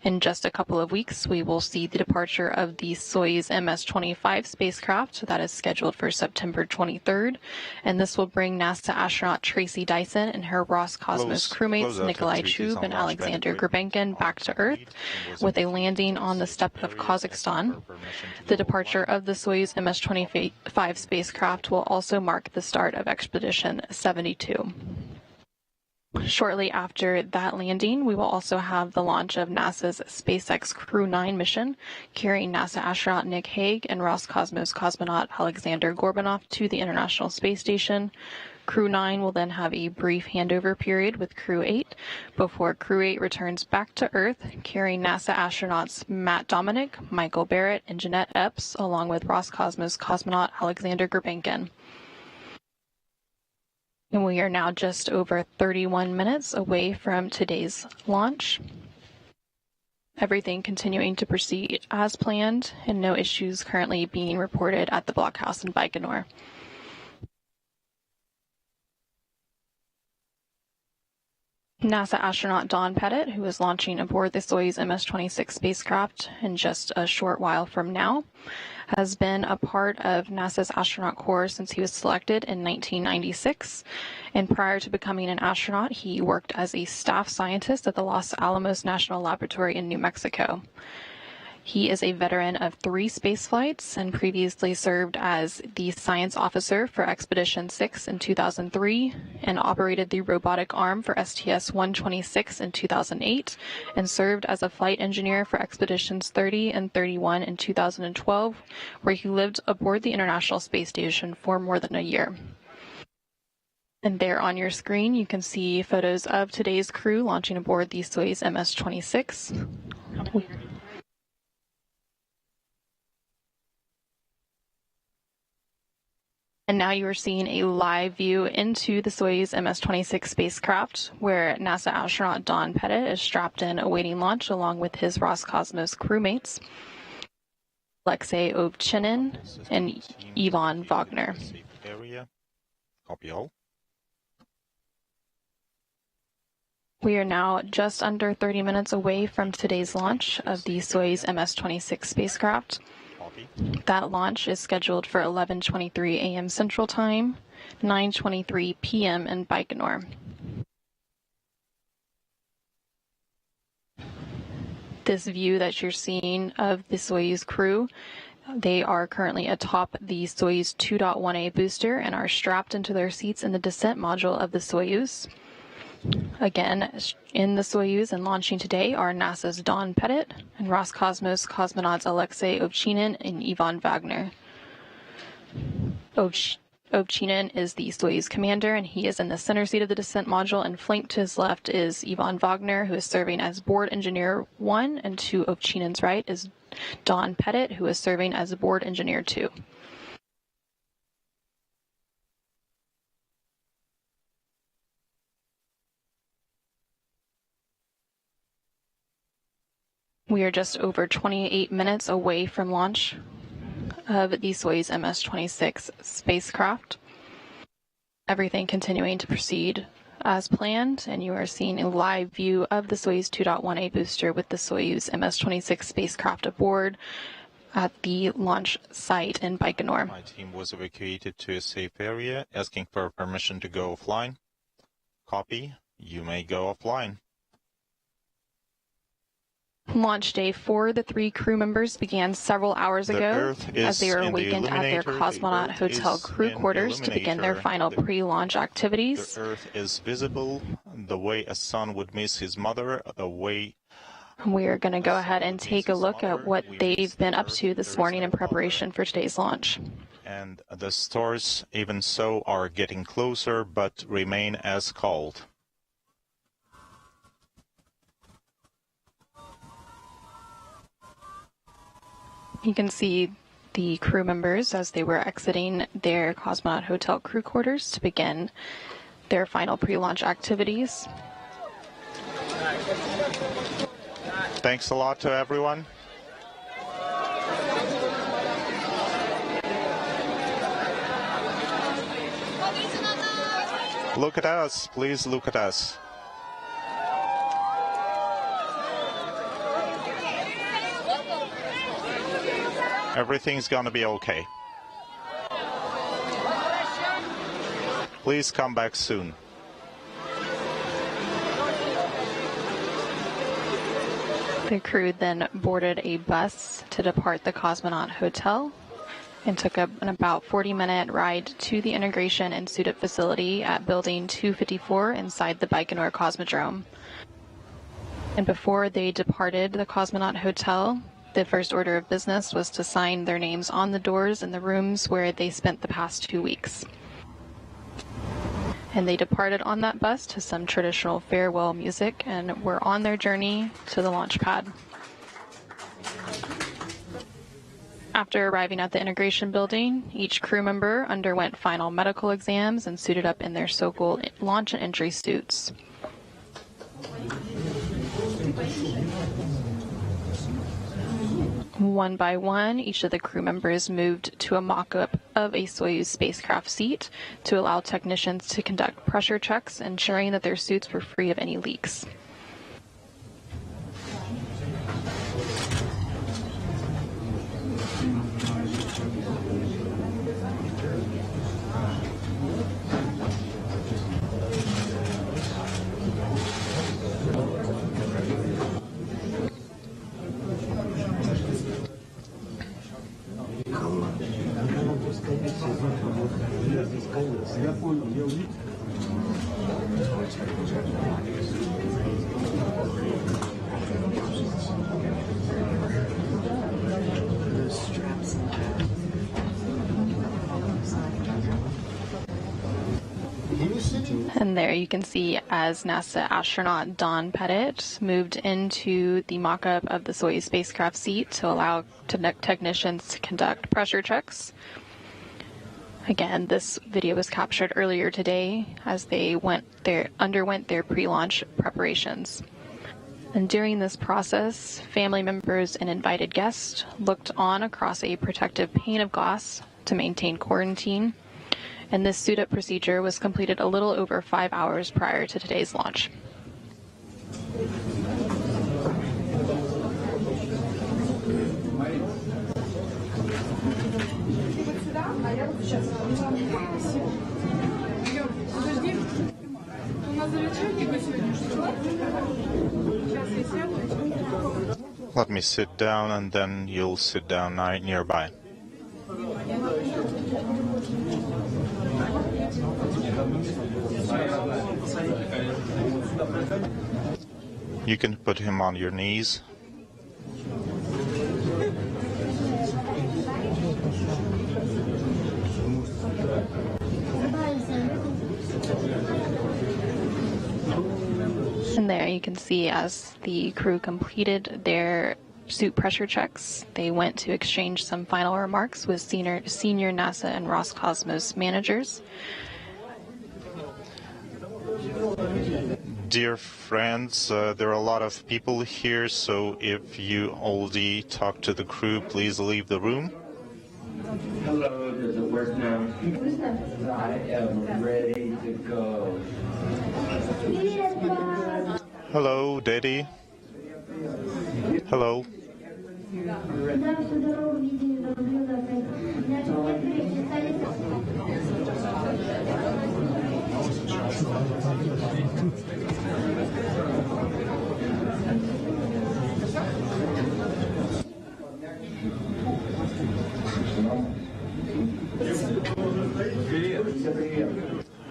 In just a couple of weeks, we will see the departure of the Soyuz MS-25 spacecraft that is scheduled for September 23rd, and this will bring NASA astronaut Tracy Dyson and her Roscosmos crewmates Nikolai Chub and Alexander Gurbenkin back to Earth with a landing on the steppe of Kazakhstan. The departure of the Soyuz MS-25 spacecraft will also mark the start of Expedition 72. Shortly after that landing, we will also have the launch of NASA's SpaceX Crew 9 mission, carrying NASA astronaut Nick Hague and Roscosmos cosmonaut Alexander Gorbanov to the International Space Station. Crew 9 will then have a brief handover period with Crew 8 before Crew 8 returns back to Earth, carrying NASA astronauts Matt Dominic, Michael Barrett, and Jeanette Epps, along with Roscosmos cosmonaut Alexander Gurbenkin. And we are now just over 31 minutes away from today's launch. Everything continuing to proceed as planned, and no issues currently being reported at the blockhouse in Baikonur. NASA astronaut Don Pettit, who is launching aboard the Soyuz MS-26 spacecraft in just a short while from now, has been a part of NASA's astronaut corps since he was selected in 1996. And prior to becoming an astronaut, he worked as a staff scientist at the Los Alamos National Laboratory in New Mexico. He is a veteran of 3 space flights and previously served as the science officer for Expedition 6 in 2003 and operated the robotic arm for STS-126 in 2008 and served as a flight engineer for Expeditions 30 and 31 in 2012, where he lived aboard the International Space Station for more than a year. And there on your screen, you can see photos of today's crew launching aboard the Soyuz MS-26. And now you are seeing a live view into the Soyuz MS-26 spacecraft, where NASA astronaut Don Pettit is strapped in awaiting launch along with his Roscosmos crewmates, Alexey Ovchinin and Ivan Vagner. Copy all. We are now just under 30 minutes away from today's launch of the Soyuz MS-26 spacecraft. That launch is scheduled for 11:23 a.m. Central Time, 9:23 p.m. in Baikonur. This view that you're seeing of the Soyuz crew, they are currently atop the Soyuz 2.1A booster and are strapped into their seats in the descent module of the Soyuz. Again, in the Soyuz and launching today are NASA's Don Pettit and Roscosmos cosmonauts Alexey Ovchinin and Ivan Vagner. Ovchinin is the Soyuz commander, and he is in the center seat of the descent module, and flanked to his left is Ivan Vagner, who is serving as board engineer 1, and to Ovchinin's right is Don Pettit, who is serving as board engineer 2. We are just over 28 minutes away from launch of the Soyuz MS-26 spacecraft. Everything continuing to proceed as planned, and you are seeing a live view of the Soyuz 2.1A booster with the Soyuz MS-26 spacecraft aboard at the launch site in Baikonur. My team was evacuated to a safe area, asking for permission to go offline. Copy. You may go offline. Launch day for the 3 crew members began several hours ago as they were awakened at their Cosmonaut Hotel crew quarters to begin their final pre-launch activities. The Earth is visible, the way a son would miss his mother, the way... We are going to go ahead and take a look at what they've been up to this morning in preparation for today's launch. And the stars, even so, are getting closer, but remain as cold. You can see the crew members as they were exiting their Cosmonaut Hotel crew quarters to begin their final pre-launch activities. Thanks a lot to everyone. Look at us, please look at us. Everything's gonna be okay. Please come back soon. The crew then boarded a bus to depart the Cosmonaut Hotel and took an about 40-minute ride to the integration and suit-up facility at Building 254 inside the Baikonur Cosmodrome. And before they departed the Cosmonaut Hotel, the first order of business was to sign their names on the doors in the rooms where they spent the past 2 weeks. And they departed on that bus to some traditional farewell music and were on their journey to the launch pad. After arriving at the integration building, each crew member underwent final medical exams and suited up in their so-called launch and entry suits. One by one, each of the crew members moved to a mock-up of a Soyuz spacecraft seat to allow technicians to conduct pressure checks, ensuring that their suits were free of any leaks. And there you can see as NASA astronaut Don Pettit moved into the mock-up of the Soyuz spacecraft seat to allow technicians to conduct pressure checks. Again, this video was captured earlier today as they underwent their pre-launch preparations. And during this process, family members and invited guests looked on across a protective pane of glass to maintain quarantine. And this suit-up procedure was completed a little over 5 hours prior to today's launch. Let me sit down and then you'll sit down nearby. You can put him on your knees. And there you can see as the crew completed their suit pressure checks, they went to exchange some final remarks with senior NASA and Roscosmos managers. Dear friends, there are a lot of people here, so if you already talk to the crew, please leave the room. Hello, does it work now? I am ready to go. Hello, Daddy. Hello.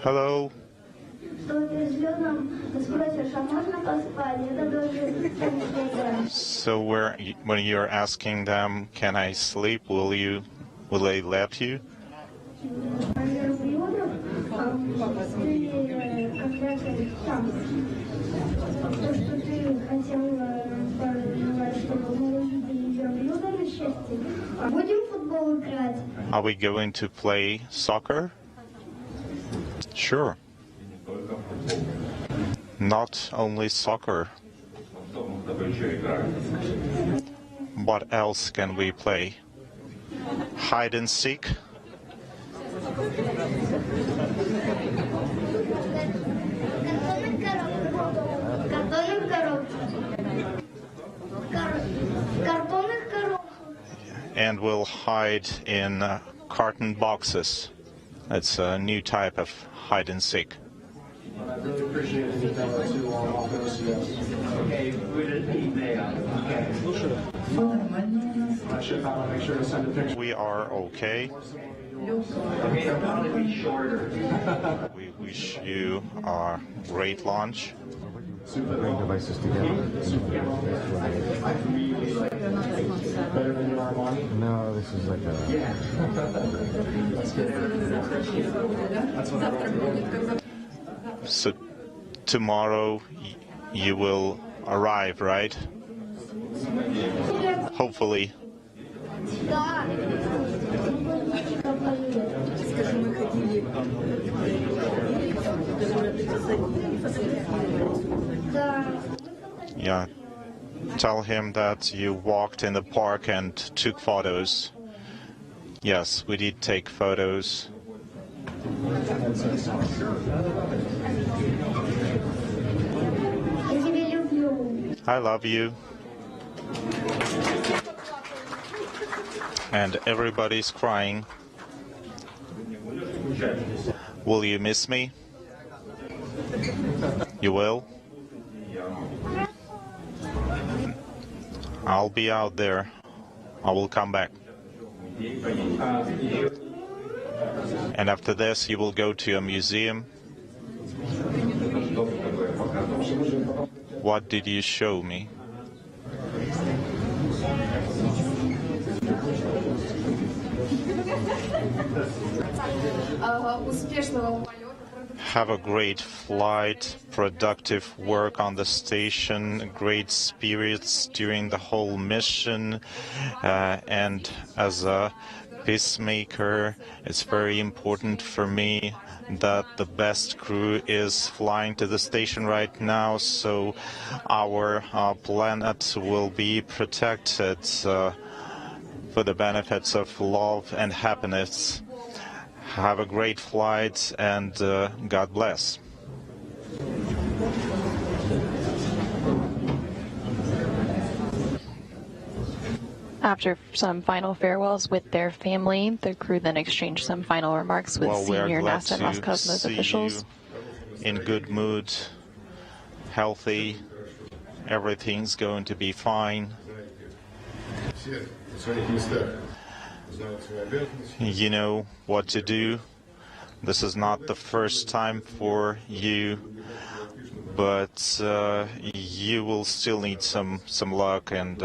Hello. So when you're asking them, can I sleep, will they let you? Are we going to play soccer? Sure. Not only soccer. What else can we play? Hide and seek? And we'll hide in carton boxes. It's a new type of hide and seek. I really appreciate an email to all those. Okay, we did an email. Okay. I should make sure to send a picture. We are okay. Okay, I'll probably be shorter. We wish you a great launch. Bring devices together. I really like it. Better than your Armani? No, this is like a... Yeah. That's what I want. So tomorrow you will arrive, right? Hopefully. Yeah. Tell him that you walked in the park and took photos. Yes, we did take photos. I love you. And everybody's crying. Will you miss me? You will? I'll be out there. I will come back. And after this, you will go to a museum. What did you show me? Have a great flight, productive work on the station, great spirits during the whole mission, and as a peacemaker, it's very important for me that the best crew is flying to the station right now, so our planet will be protected for the benefits of love and happiness. Have a great flight and God bless. After some final farewells with their family, the crew then exchanged some final remarks with senior NASA and Roscosmos officials. In good mood, healthy, everything's going to be fine. You know what to do. This is not the first time for you, but you will still need some luck, and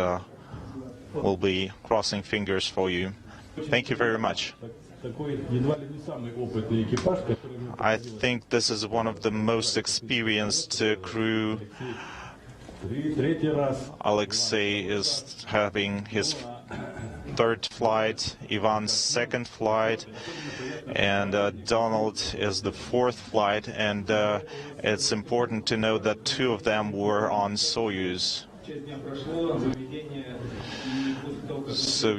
we'll be crossing fingers for you. Thank you very much. I think this is one of the most experienced crew. Alexey is having his third flight, Ivan's second flight, and Donald is the fourth flight, and it's important to know that two of them were on Soyuz. So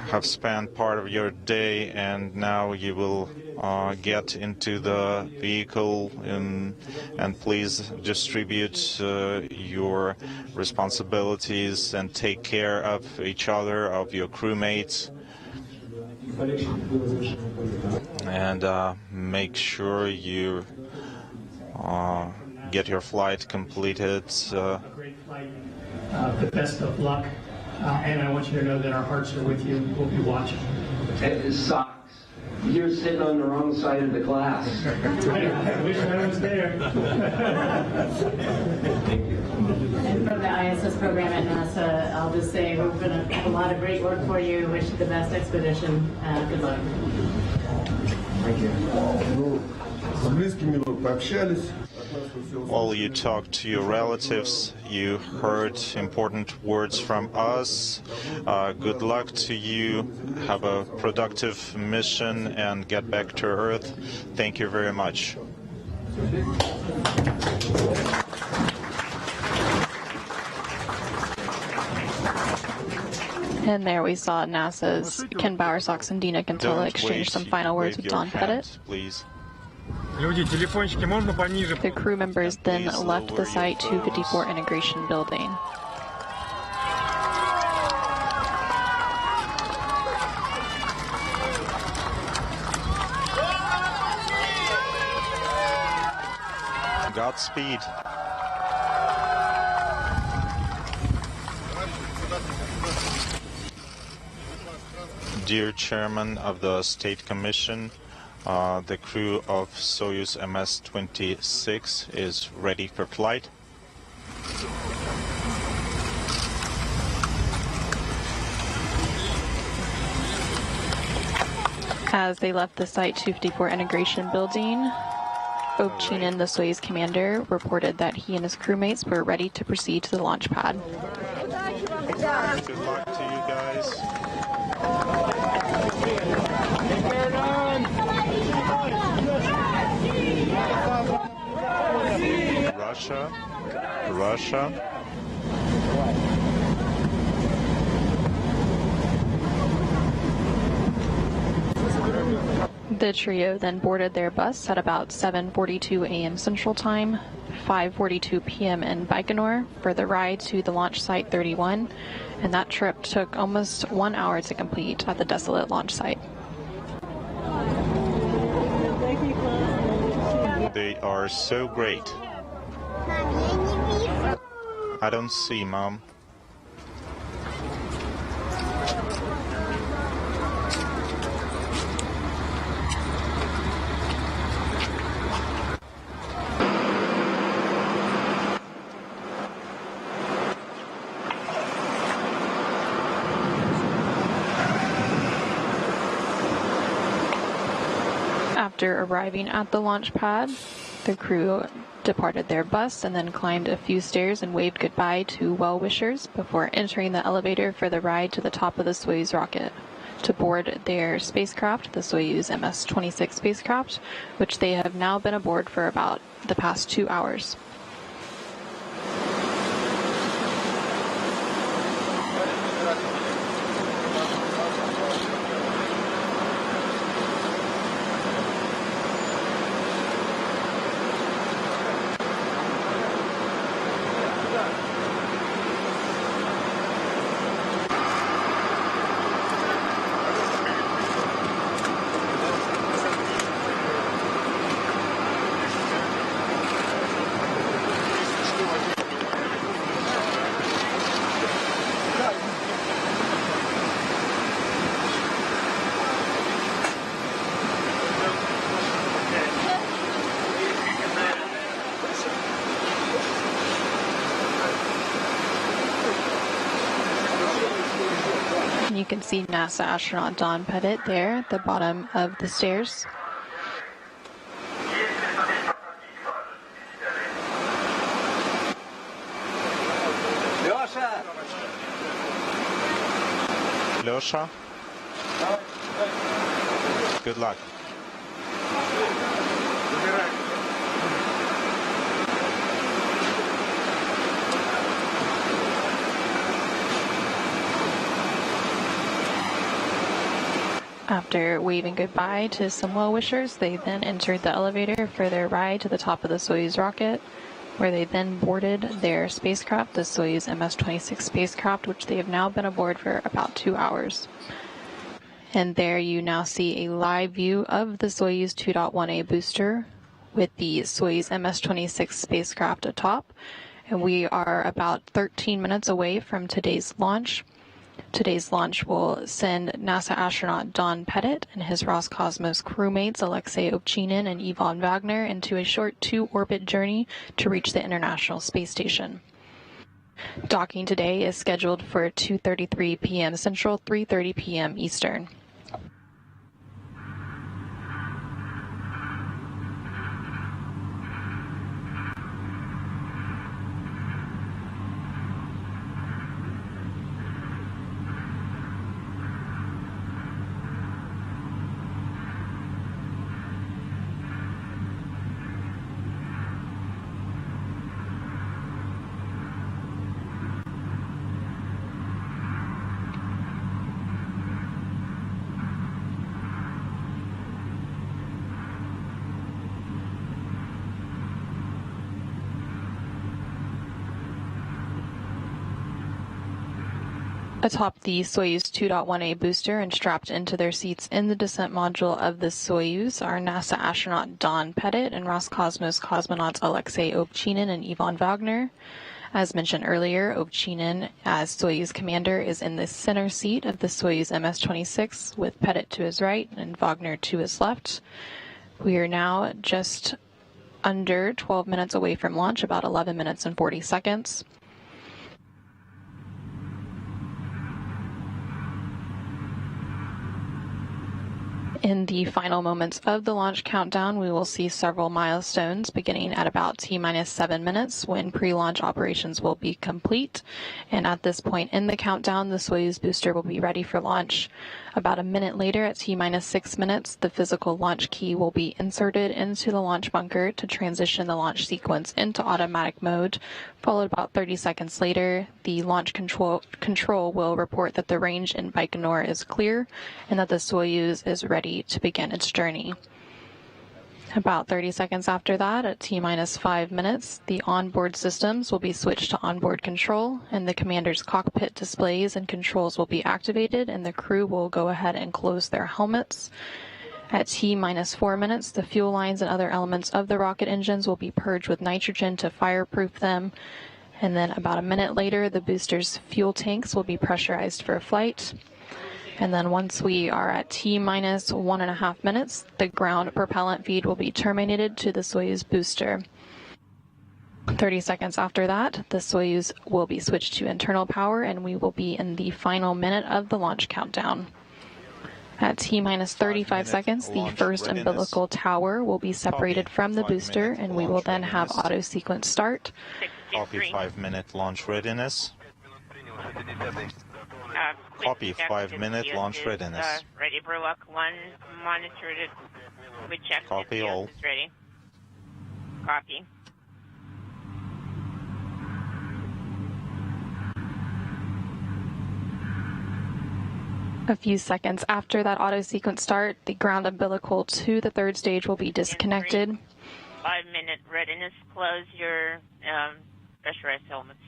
have spent part of your day, and now you will get into the vehicle, and please distribute your responsibilities and take care of each other, of your crewmates, and make sure you get your flight completed. The best of luck, and I want you to know that our hearts are with you. We'll be watching. It sucks. You're sitting on the wrong side of the glass. I wish I was there. Thank you. And from the ISS program at NASA, I'll just say we're going to have a lot of great work for you. Wish you the best expedition. Good luck. Thank you. While you talked to your relatives, you heard important words from us. Good luck to you. Have a productive mission and get back to Earth. Thank you very much. And there we saw NASA's Ken Bowersox and Dina Cantilla exchange some final words with Don Pettit. Please. The crew members then left the Site 254 integration building. Godspeed. Dear Chairman of the State Commission, the crew of Soyuz MS-26 is ready for flight. As they left the Site 254 integration building, Ovchinin, the Soyuz commander, reported that he and his crewmates were ready to proceed to the launch pad. Good luck to you guys. Russia. The trio then boarded their bus at about 7:42 a.m. Central Time, 5:42 p.m. in Baikonur for the ride to the launch site 31, and that trip took almost 1 hour to complete at the desolate launch site. They are so great. I don't see, Mom. After arriving at the launch pad, the crew departed their bus and then climbed a few stairs and waved goodbye to well-wishers before entering the elevator for the ride to the top of the Soyuz rocket to board their spacecraft, the Soyuz MS-26 spacecraft, which they have now been aboard for about the past 2 hours. You can see NASA astronaut Don Pettit there at the bottom of the stairs. Losha, good luck. After waving goodbye to some well-wishers, they then entered the elevator for their ride to the top of the Soyuz rocket, where they then boarded their spacecraft, the Soyuz MS-26 spacecraft, which they have now been aboard for about 2 hours. And there you now see a live view of the Soyuz 2.1A booster with the Soyuz MS-26 spacecraft atop. And we are about 13 minutes away from today's launch. Today's launch will send NASA astronaut Don Pettit and his Roscosmos crewmates Alexey, Ovchinin, and Ivan Vagner into a short 2-orbit journey to reach the International Space Station. Docking today is scheduled for 2:33 p.m. Central, 3:30 p.m. Eastern. Atop the Soyuz 2.1A booster and strapped into their seats in the descent module of the Soyuz are NASA astronaut Don Pettit and Roscosmos cosmonauts Alexey, Ovchinin, and Ivan Vagner. As mentioned earlier, Ovchinin, as Soyuz commander, is in the center seat of the Soyuz MS-26 with Pettit to his right and Wagner to his left. We are now just under 12 minutes away from launch, about 11 minutes and 40 seconds. In the final moments of the launch countdown, we will see several milestones beginning at about T-minus 7 minutes when pre-launch operations will be complete. And at this point in the countdown, the Soyuz booster will be ready for launch. About a minute later, at T-minus 6 minutes, the physical launch key will be inserted into the launch bunker to transition the launch sequence into automatic mode. Followed about 30 seconds later, the launch control will report that the range in Baikonur is clear and that the Soyuz is ready to begin its journey. About 30 seconds after that, at T-minus 5 minutes, the onboard systems will be switched to onboard control, and the commander's cockpit displays and controls will be activated, and the crew will go ahead and close their helmets. At T-minus 4 minutes, the fuel lines and other elements of the rocket engines will be purged with nitrogen to fireproof them. And then about a minute later, the booster's fuel tanks will be pressurized for flight. And then once we are at T-minus 1.5 minutes, the ground propellant feed will be terminated to the Soyuz booster. 30 seconds after that, the Soyuz will be switched to internal power, and we will be in the final minute of the launch countdown. At T-minus 35 seconds, the first umbilical tower will be separated from the booster, and we will then have auto sequence start. Copy 5-minute launch readiness. Copy 5-minute launch readiness. Ready, Burlock 1, monitored it. We checked. Copy all. It's ready. Copy. A few seconds after that auto sequence start, the ground umbilical to the third stage will be disconnected. 5-minute readiness. Close your pressurized helmets.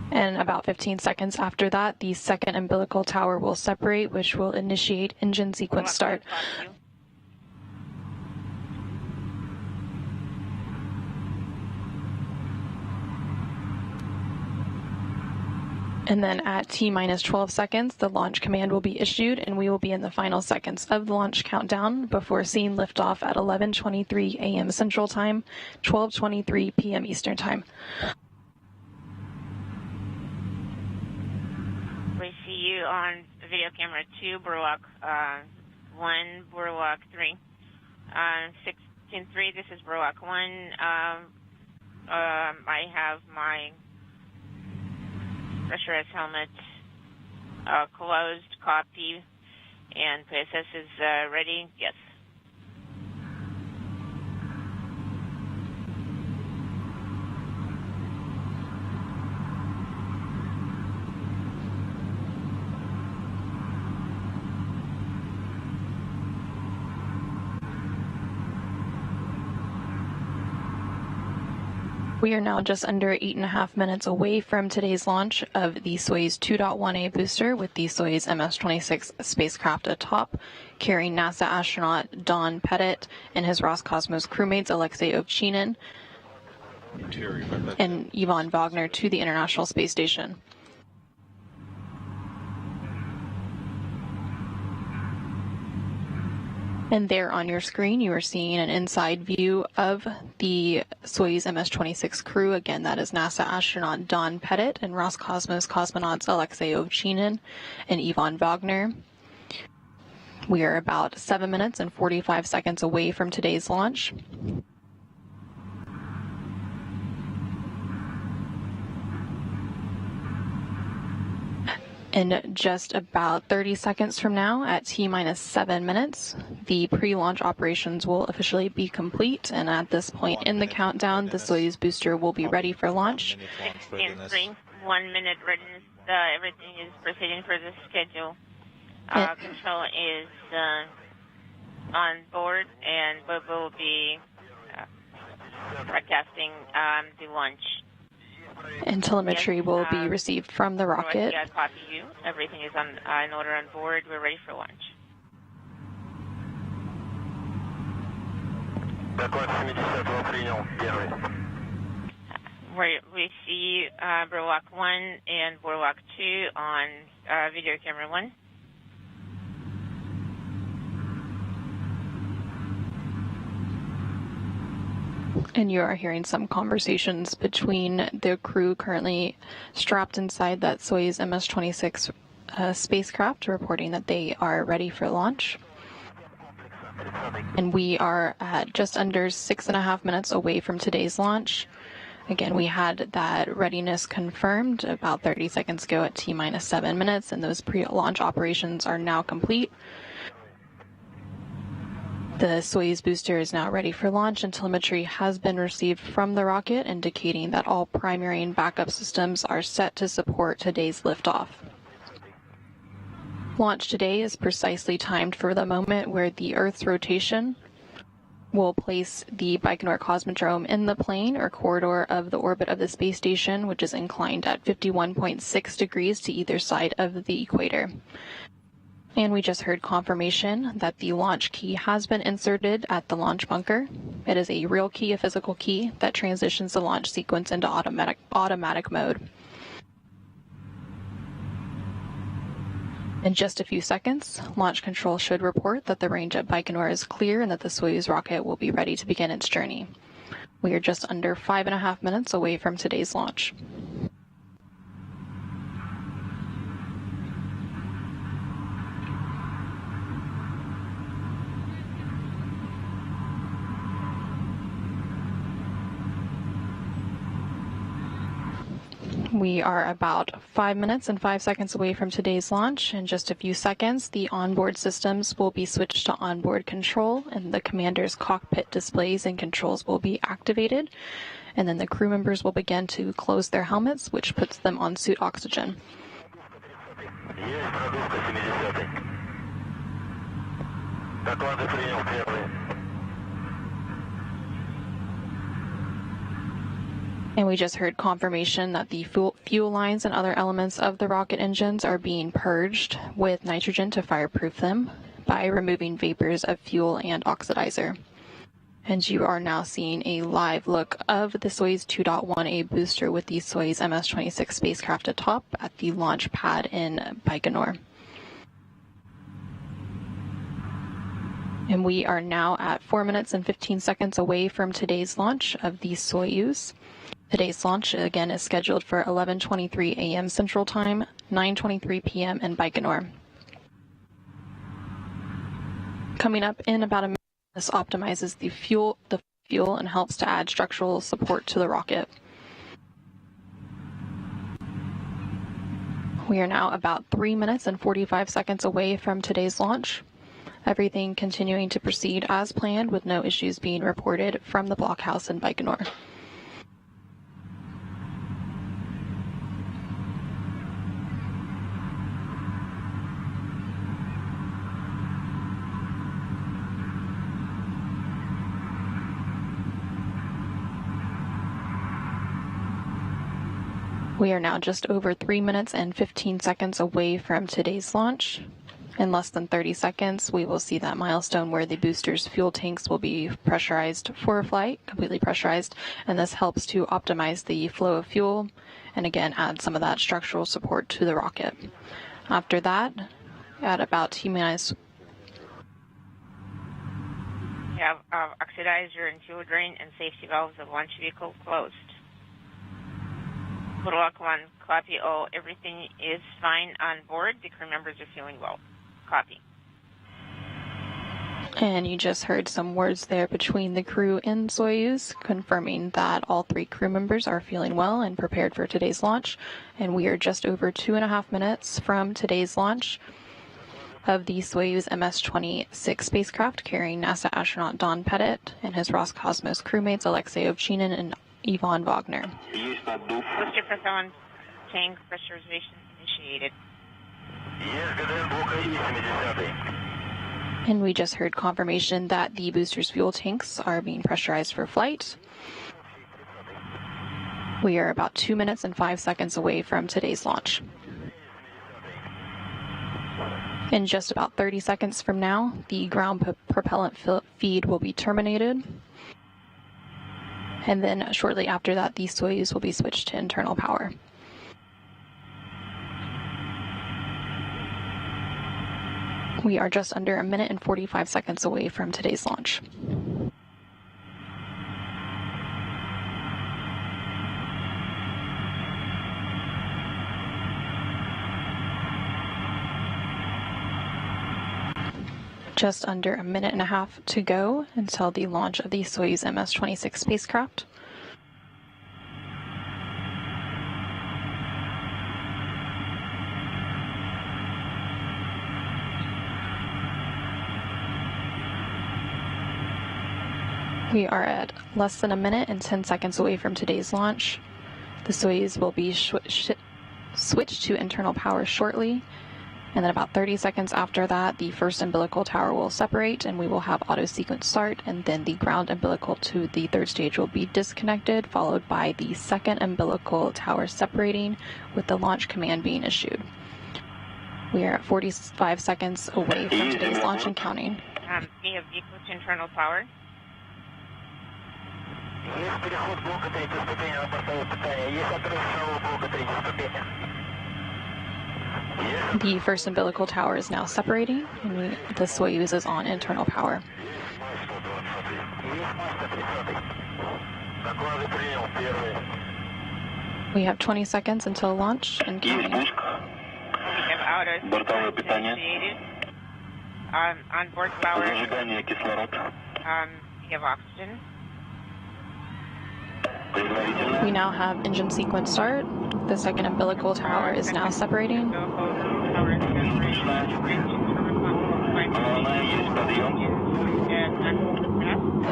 And about 15 seconds after that, the second umbilical tower will separate, which will initiate engine sequence start. And then at T-minus 12 seconds, the launch command will be issued, and we will be in the final seconds of the launch countdown before seeing liftoff at 11:23 a.m. Central Time, 12:23 p.m. Eastern Time. We see you on video camera 2, Burlock 1, Burlock 3. 16.3, this is Burlock 1. I have my pressurized helmet closed, copy, and PSS is ready. Yes. We are now just under 8.5 minutes away from today's launch of the Soyuz 2.1A booster with the Soyuz MS-26 spacecraft atop, carrying NASA astronaut Don Pettit and his Roscosmos crewmates Alexey Ovchinin and Ivan Vagner to the International Space Station. And there on your screen, you are seeing an inside view of the Soyuz MS-26 crew. Again, that is NASA astronaut Don Pettit and Roscosmos cosmonauts Alexey Ovchinin and Ivan Vagner. We are about 7 minutes and 45 seconds away from today's launch. In just about 30 seconds from now, at T-minus 7 minutes, the pre-launch operations will officially be complete, and at this point in the countdown, the Soyuz booster will be ready for launch. 16-3, 1 minute readiness. Everything is proceeding for the schedule. Control is on board, and we will be broadcasting the launch. And telemetry will be received from the rocket. I copy you. Everything is in order on board. We're ready for launch. We see Burlock 1 and Burlock 2 on video camera 1. And you are hearing some conversations between the crew currently strapped inside that Soyuz MS-26 spacecraft, reporting that they are ready for launch. And we are at just under 6.5 minutes away from today's launch. Again, we had that readiness confirmed about 30 seconds ago at T-minus 7 minutes, and those pre-launch operations are now complete. The Soyuz booster is now ready for launch, and telemetry has been received from the rocket, indicating that all primary and backup systems are set to support today's liftoff. Launch today is precisely timed for the moment where the Earth's rotation will place the Baikonur Cosmodrome in the plane or corridor of the orbit of the space station, which is inclined at 51.6 degrees to either side of the equator. And we just heard confirmation that the launch key has been inserted at the launch bunker. It is a real key, a physical key, that transitions the launch sequence into automatic mode. In just a few seconds, launch control should report that the range at Baikonur is clear and that the Soyuz rocket will be ready to begin its journey. We are just under 5.5 minutes away from today's launch. We are about 5 minutes and 5 seconds away from today's launch. In just a few seconds, the onboard systems will be switched to onboard control, and the commander's cockpit displays and controls will be activated. And then the crew members will begin to close their helmets, which puts them on suit oxygen. And we just heard confirmation that the fuel lines and other elements of the rocket engines are being purged with nitrogen to fireproof them by removing vapors of fuel and oxidizer. And you are now seeing a live look of the Soyuz 2.1A booster with the Soyuz MS-26 spacecraft atop at the launch pad in Baikonur. And we are now at 4 minutes and 15 seconds away from today's launch of the Soyuz. Today's launch, again, is scheduled for 11:23 a.m. Central Time, 9:23 p.m. in Baikonur. Coming up in about a minute, this optimizes the fuel and helps to add structural support to the rocket. We are now about 3 minutes and 45 seconds away from today's launch. Everything continuing to proceed as planned with no issues being reported from the blockhouse in Baikonur. We are now just over 3 minutes and 15 seconds away from today's launch. In less than 30 seconds, we will see that milestone where the booster's fuel tanks will be pressurized for flight, completely pressurized, and this helps to optimize the flow of fuel and again add some of that structural support to the rocket. After that, at about T-minus... You have oxidizer and fuel drain and safety valves of launch vehicle closed. Good luck, 1. Copy. Oh, everything is fine on board. The crew members are feeling well. Copy. And you just heard some words there between the crew and Soyuz, confirming that all 3 crew members are feeling well and prepared for today's launch. And we are just over 2.5 minutes from today's launch of the Soyuz MS-26 spacecraft carrying NASA astronaut Don Pettit and his Roscosmos crewmates Alexey, Ovchinin, and Ivan Vagner. Booster propellant tank pressurization initiated. And we just heard confirmation that the booster's fuel tanks are being pressurized for flight. We are about 2 minutes and 5 seconds away from today's launch. In just about 30 seconds from now, the ground propellant feed will be terminated. And then shortly after that, the Soyuz will be switched to internal power. We are just under 1 minute and 45 seconds away from today's launch. Just under 1.5 minutes to go until the launch of the Soyuz MS-26 spacecraft. We are at less than 1 minute and 10 seconds away from today's launch. The Soyuz will be switched to internal power shortly. And then about 30 seconds after that, the first umbilical tower will separate and we will have auto sequence start, and then the ground umbilical to the 3rd stage will be disconnected, followed by the 2nd umbilical tower separating with the launch command being issued. We are at 45 seconds away from today's launch and counting. We have vehicle to internal power. The first umbilical tower is now separating, and the Soyuz is on internal power. We have 20 seconds until launch and counting. We have outer initiated. On board power. We have oxygen. We now have engine sequence start. The 2nd umbilical tower is now separating.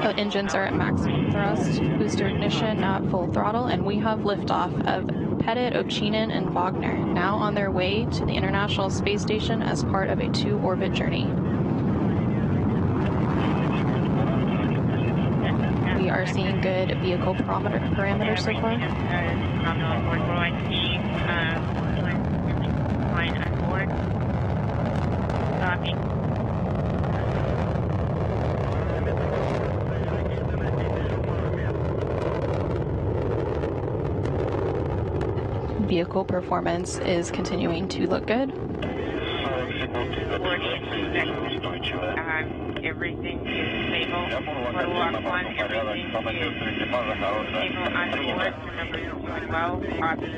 The engines are at maximum thrust, booster ignition now at full throttle, and we have liftoff of Pettit, Ovchinin, and Vagner, now on their way to the International Space Station as part of a 2-orbit journey. We are seeing good vehicle parameters so far. Vehicle performance is continuing to look good. Everything is stable. For Lock 1, everything is stable on board. Remember, you're doing well. Copy.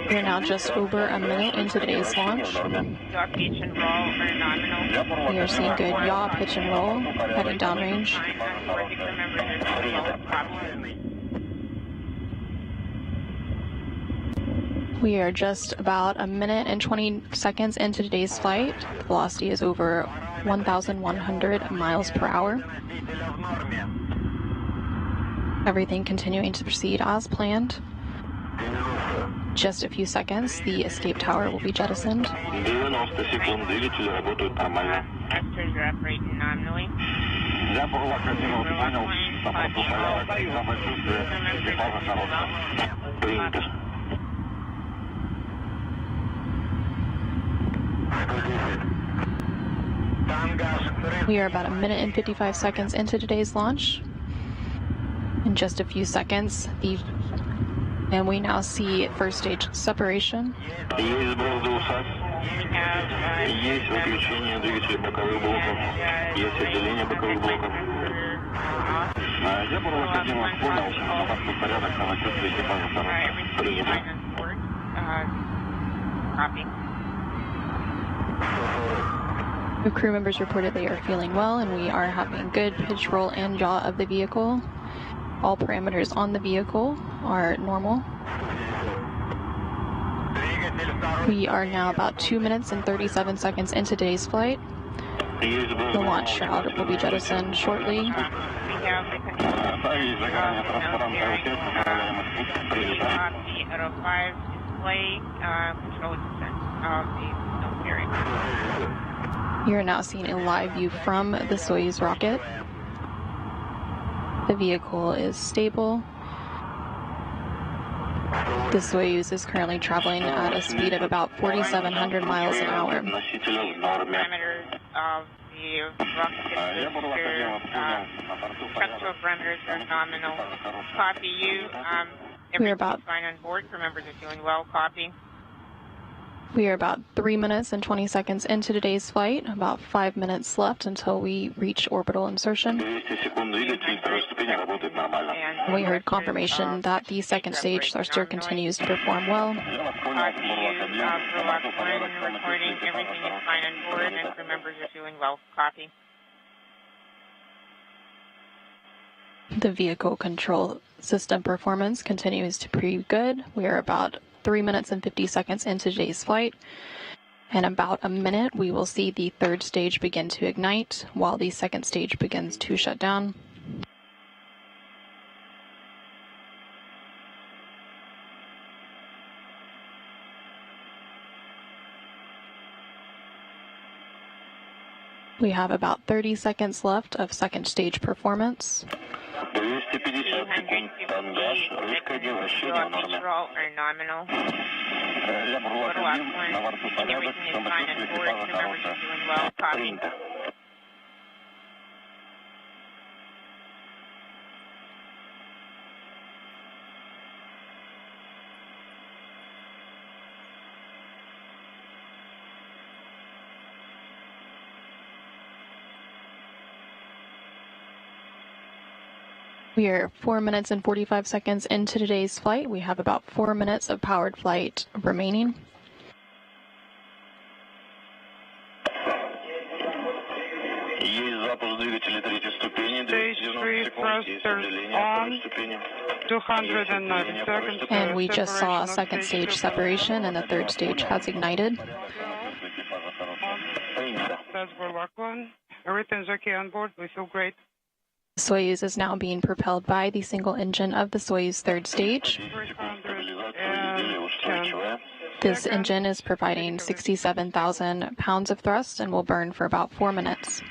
We are now just over 1 minute into today's launch. Yaw, pitch, and roll are nominal. We are seeing good yaw, pitch, and roll, heading downrange. We are just about 1 minute and 20 seconds into today's flight. The velocity is over 1,100 miles per hour. Everything continuing to proceed as planned. just a few seconds, the escape tower will be jettisoned. 90 секунд, двигатели работают нормально. Thrusters are operating nominally. Я понял, самочувствие экипажа хорошее. Принято. We are about 1 minute and 55 seconds into today's launch. In just a few seconds, and we now see first stage separation. Есть сброс до УСАС. Есть выключение двигателей боковых блоков. Есть отделение боковых блоков. Я понял, на порядок, самочувствие экипажа хорошее. Принято. The crew members reported they are feeling well, and we are having good pitch, roll, and yaw of the vehicle. All parameters on the vehicle are normal. We are now about 2 minutes and 37 seconds into today's flight. The launch shroud will be jettisoned shortly. You are now seeing a live view from the Soyuz rocket. The vehicle is stable. The Soyuz is currently traveling at a speed of about 4,700 miles an hour. Parameters of the rocket structural parameters are nominal. Copy you. Everything's fine on board. Crew members are doing well. Copy. We are about 3 minutes and 20 seconds into today's flight, about 5 minutes left until we reach orbital insertion. We heard confirmation that the second stage thruster continues to perform well. Recording, everything is fine on board, and crew members are doing well. Copy. The vehicle control system performance continues to be good. We are about 3 minutes and 50 seconds into today's flight. In about a minute, we will see the third stage begin to ignite, while the second stage begins to shut down. We have about 30 seconds left of second stage performance. 250 roll are nominal. Total excellent. Everything is fine on board. Crew members are doing well. Copy. We are 4 minutes and 45 seconds into today's flight. We have about 4 minutes of powered flight remaining. Stage 3 thrusters on, 290 seconds. And we just saw a second stage separation, and the third stage has ignited. That's Burlock 1. Everything's okay on board. We feel great. Soyuz is now being propelled by the single engine of the Soyuz third stage. This engine is providing 67,000 pounds of thrust and will burn for about 4 minutes.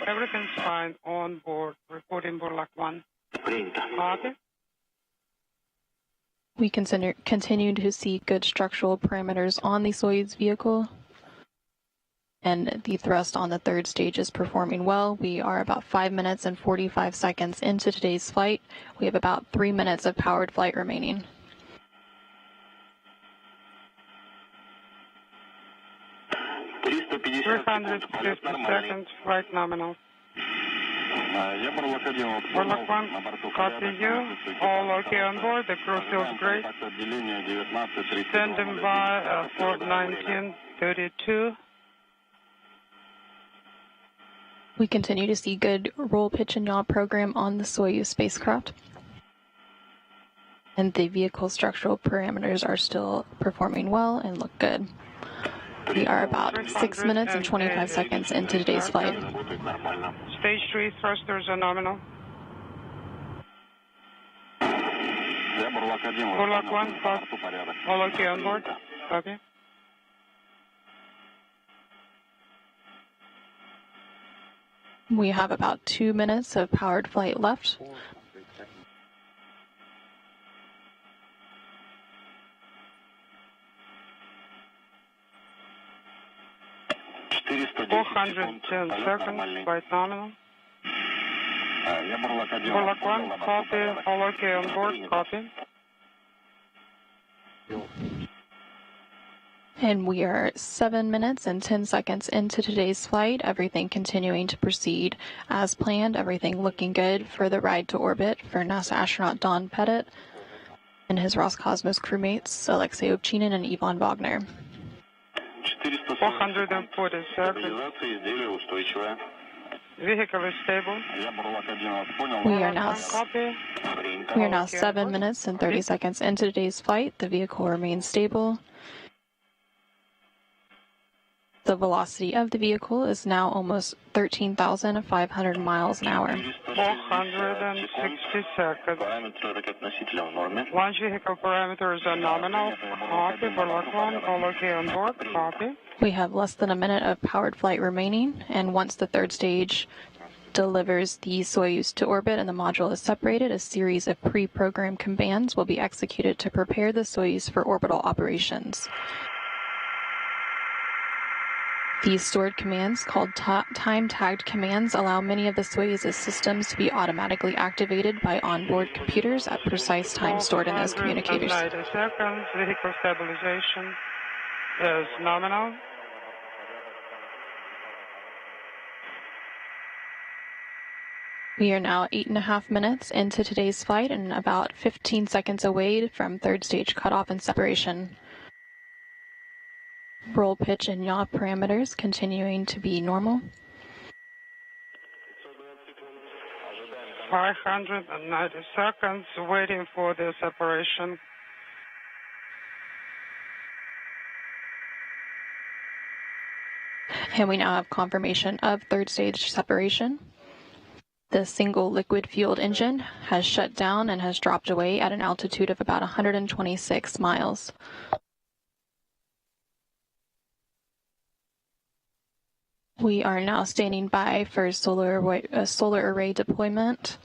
Everything's fine on board. Reporting Burlock 1. Copy. We continue to see good structural parameters on the Soyuz vehicle, and the thrust on the third stage is performing well. We are about 5 minutes and 45 seconds into today's flight. We have about 3 minutes of powered flight remaining. Seconds, flight nominal. Burlock 1, copy you. All okay on board. The crew feels great. Standing by for 1932. We continue to see good roll, pitch, and yaw program on the Soyuz spacecraft. And the vehicle structural parameters are still performing well and look good. We are about 6 minutes and 25 seconds into today's flight. Stage 3 thrusters are nominal. Burlak 1, all okay on board? Copy. We have about 2 minutes of powered flight left. $410 seconds, flight nominal. Burlak 1, copy, all okay on board, copy. And we are 7 minutes and 10 seconds into today's flight. Everything continuing to proceed as planned. Everything looking good for the ride to orbit for NASA astronaut Don Pettit and his Roscosmos crewmates Alexey Ovchinin and Vagner. 440 seconds. Vehicle is stable. We are now 7 minutes and 30 seconds into today's flight. The vehicle remains stable. The velocity of the vehicle is now almost 13,500 miles an hour. 460 seconds. Launch vehicle parameters are nominal. Copy. Burlak 1, all okay on board. Copy. We have less than a minute of powered flight remaining, and once the third stage delivers the Soyuz to orbit and the module is separated, a series of pre-programmed commands will be executed to prepare the Soyuz for orbital operations. These stored commands, called time-tagged commands, allow many of the Soyuz's systems to be automatically activated by onboard computers at precise times stored in those communicators. 90 seconds. Vehicle stabilization is nominal. We are now 8.5 minutes into today's flight and about 15 seconds away from third stage cutoff and separation. Roll, pitch, and yaw parameters continuing to be normal. 590 seconds waiting for the separation. And we now have confirmation of third stage separation. The single liquid-fueled engine has shut down and has dropped away at an altitude of about 126 miles. We are now standing by for solar array deployment.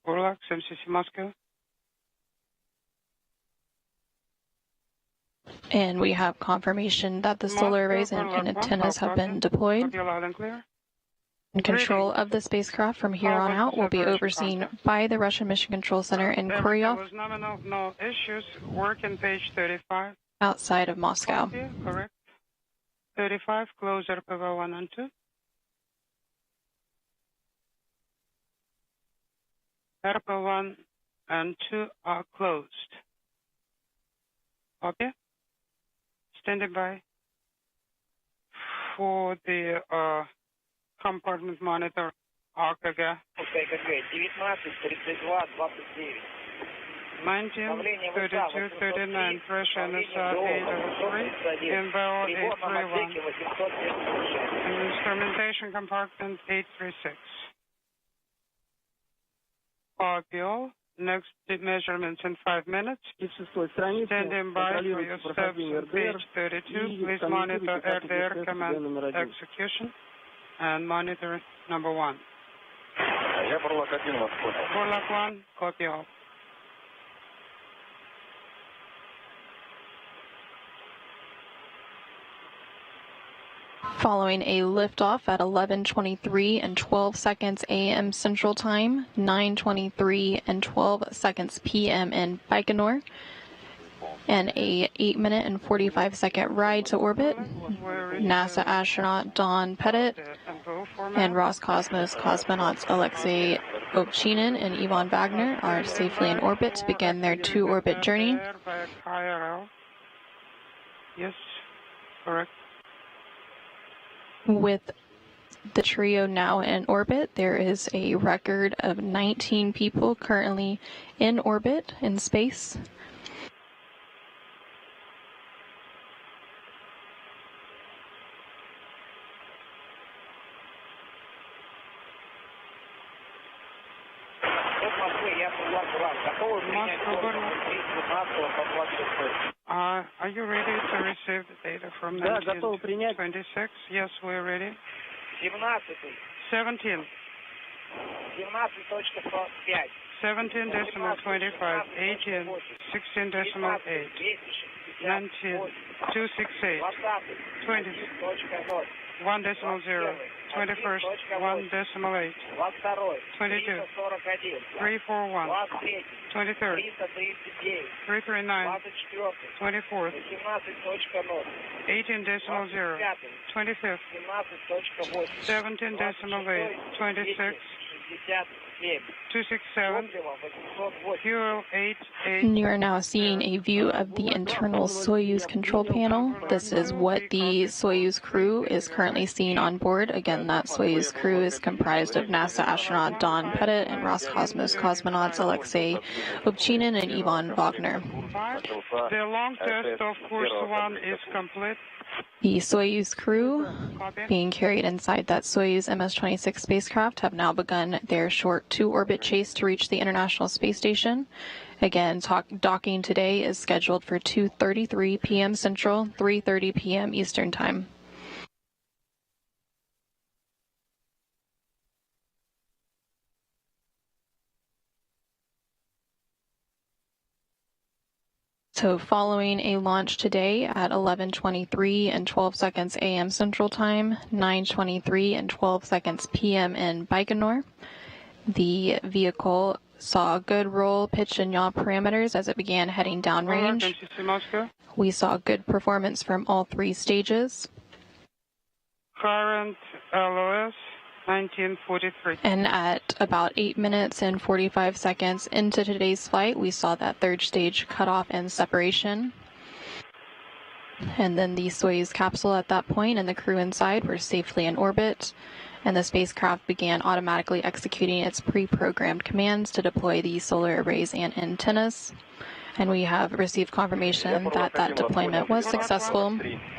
Burlak, 76 Moscow. And we have confirmation that the solar arrays and antennas have been deployed. And control of the spacecraft from here on out will be overseen by the Russian Mission Control Center in Koryov, no issues. Working page 35. outside of Moscow. Correct. 35, close RPV 1 and 2. RPV 1 and 2 are closed. Okay. Standing by for the compartment monitor ARCAGA. 19, 32, 39, pressure NSR 803, Endeavour 831, and instrumentation compartment 836. RPO, next measurements in 5 minutes. Standing by for your steps on page 32. Please monitor air-to-air command execution and monitor number 1. Burlak 1, copy all. Following a liftoff at 11:23 and 12 seconds a.m. Central Time, 9:23 and 12 seconds p.m. in Baikonur, and a 8-minute and 45-second ride to orbit, NASA astronaut Don Pettit and Roscosmos cosmonauts Alexey Ovchinin and Vagner are safely in orbit to begin their to-orbit journey. Yes, correct. With the trio now in orbit, there is a record of 19 people currently in orbit in space. Are you ready to receive the data from 1926? Yes, we're ready. 17. 17.25, 18, 16.8, 19, 268, 20, 1.0, 21st, 1.8, 22, 341, 23rd, 339, 24th, 18.0, 25th, 17.8, 26, 267, fuel 88. You are now seeing a view of the internal Soyuz control panel. This is what the Soyuz crew is currently seeing on board. Again, that Soyuz crew is comprised of NASA astronaut Don Pettit and Roscosmos cosmonauts Alexey, Ovchinin, and Ivan Vagner. The long test of course 1 is complete. The Soyuz crew, being carried inside that Soyuz MS-26 spacecraft, have now begun their short 2-orbit chase to reach the International Space Station. Again, docking today is scheduled for 2:33 p.m. Central, 3:30 p.m. Eastern Time. So following a launch today at 11:23 and 12 seconds a.m. Central Time, 9:23 and 12 seconds p.m. in Baikonur, the vehicle saw good roll, pitch, and yaw parameters as it began heading downrange. We saw good performance from all 3 stages. Current LOS 1943. And at about 8 minutes and 45 seconds into today's flight, we saw that 3rd stage cutoff and separation. And then the Soyuz capsule at that point and the crew inside were safely in orbit, and the spacecraft began automatically executing its pre-programmed commands to deploy the solar arrays and antennas. And we have received confirmation that that deployment was successful,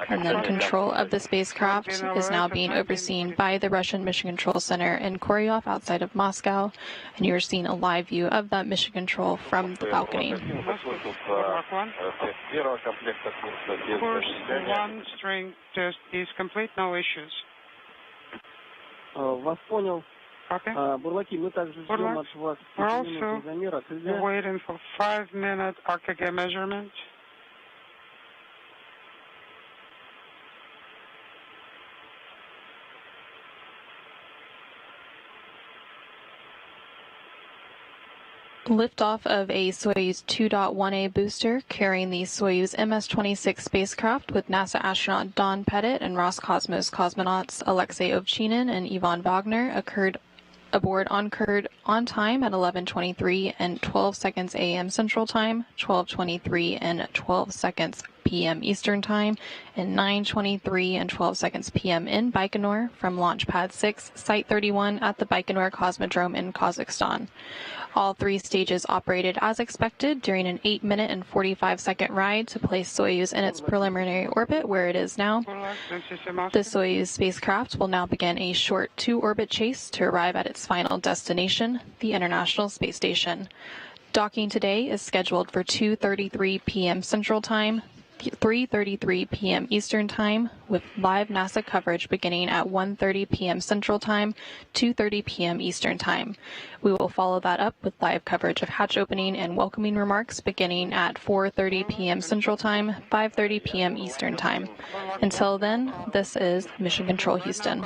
and then control of the spacecraft is now being overseen by the Russian Mission Control Center in Koryov outside of Moscow, and you're seeing a live view of that mission control from the balcony. Course 1 string test is complete, no issues. Okay. We're also waiting for 5-minute RKG measurement. Liftoff of a Soyuz 2.1A booster carrying the Soyuz MS-26 spacecraft with NASA astronaut Don Pettit and Roscosmos cosmonauts Alexey Ovchinin and Ivan Vagner occurred aboard on time at 11:23 and 12 seconds a.m. Central Time, 12:23 and 12 seconds p.m. Eastern Time, and 9:23 and 12 seconds p.m. in Baikonur from Launch Pad 6, Site 31 at the Baikonur Cosmodrome in Kazakhstan. All 3 stages operated as expected during an 8-minute and 45-second ride to place Soyuz in its preliminary orbit where it is now. The Soyuz spacecraft will now begin a short 2-orbit chase to arrive at its final destination, the International Space Station. Docking today is scheduled for 2:33 p.m. Central Time, 3:33 p.m. Eastern Time, with live NASA coverage beginning at 1:30 p.m. Central Time, 2:30 p.m. Eastern Time. We will follow that up with live coverage of hatch opening and welcoming remarks beginning at 4:30 p.m. Central Time, 5:30 p.m. Eastern Time. Until then, this is Mission Control Houston.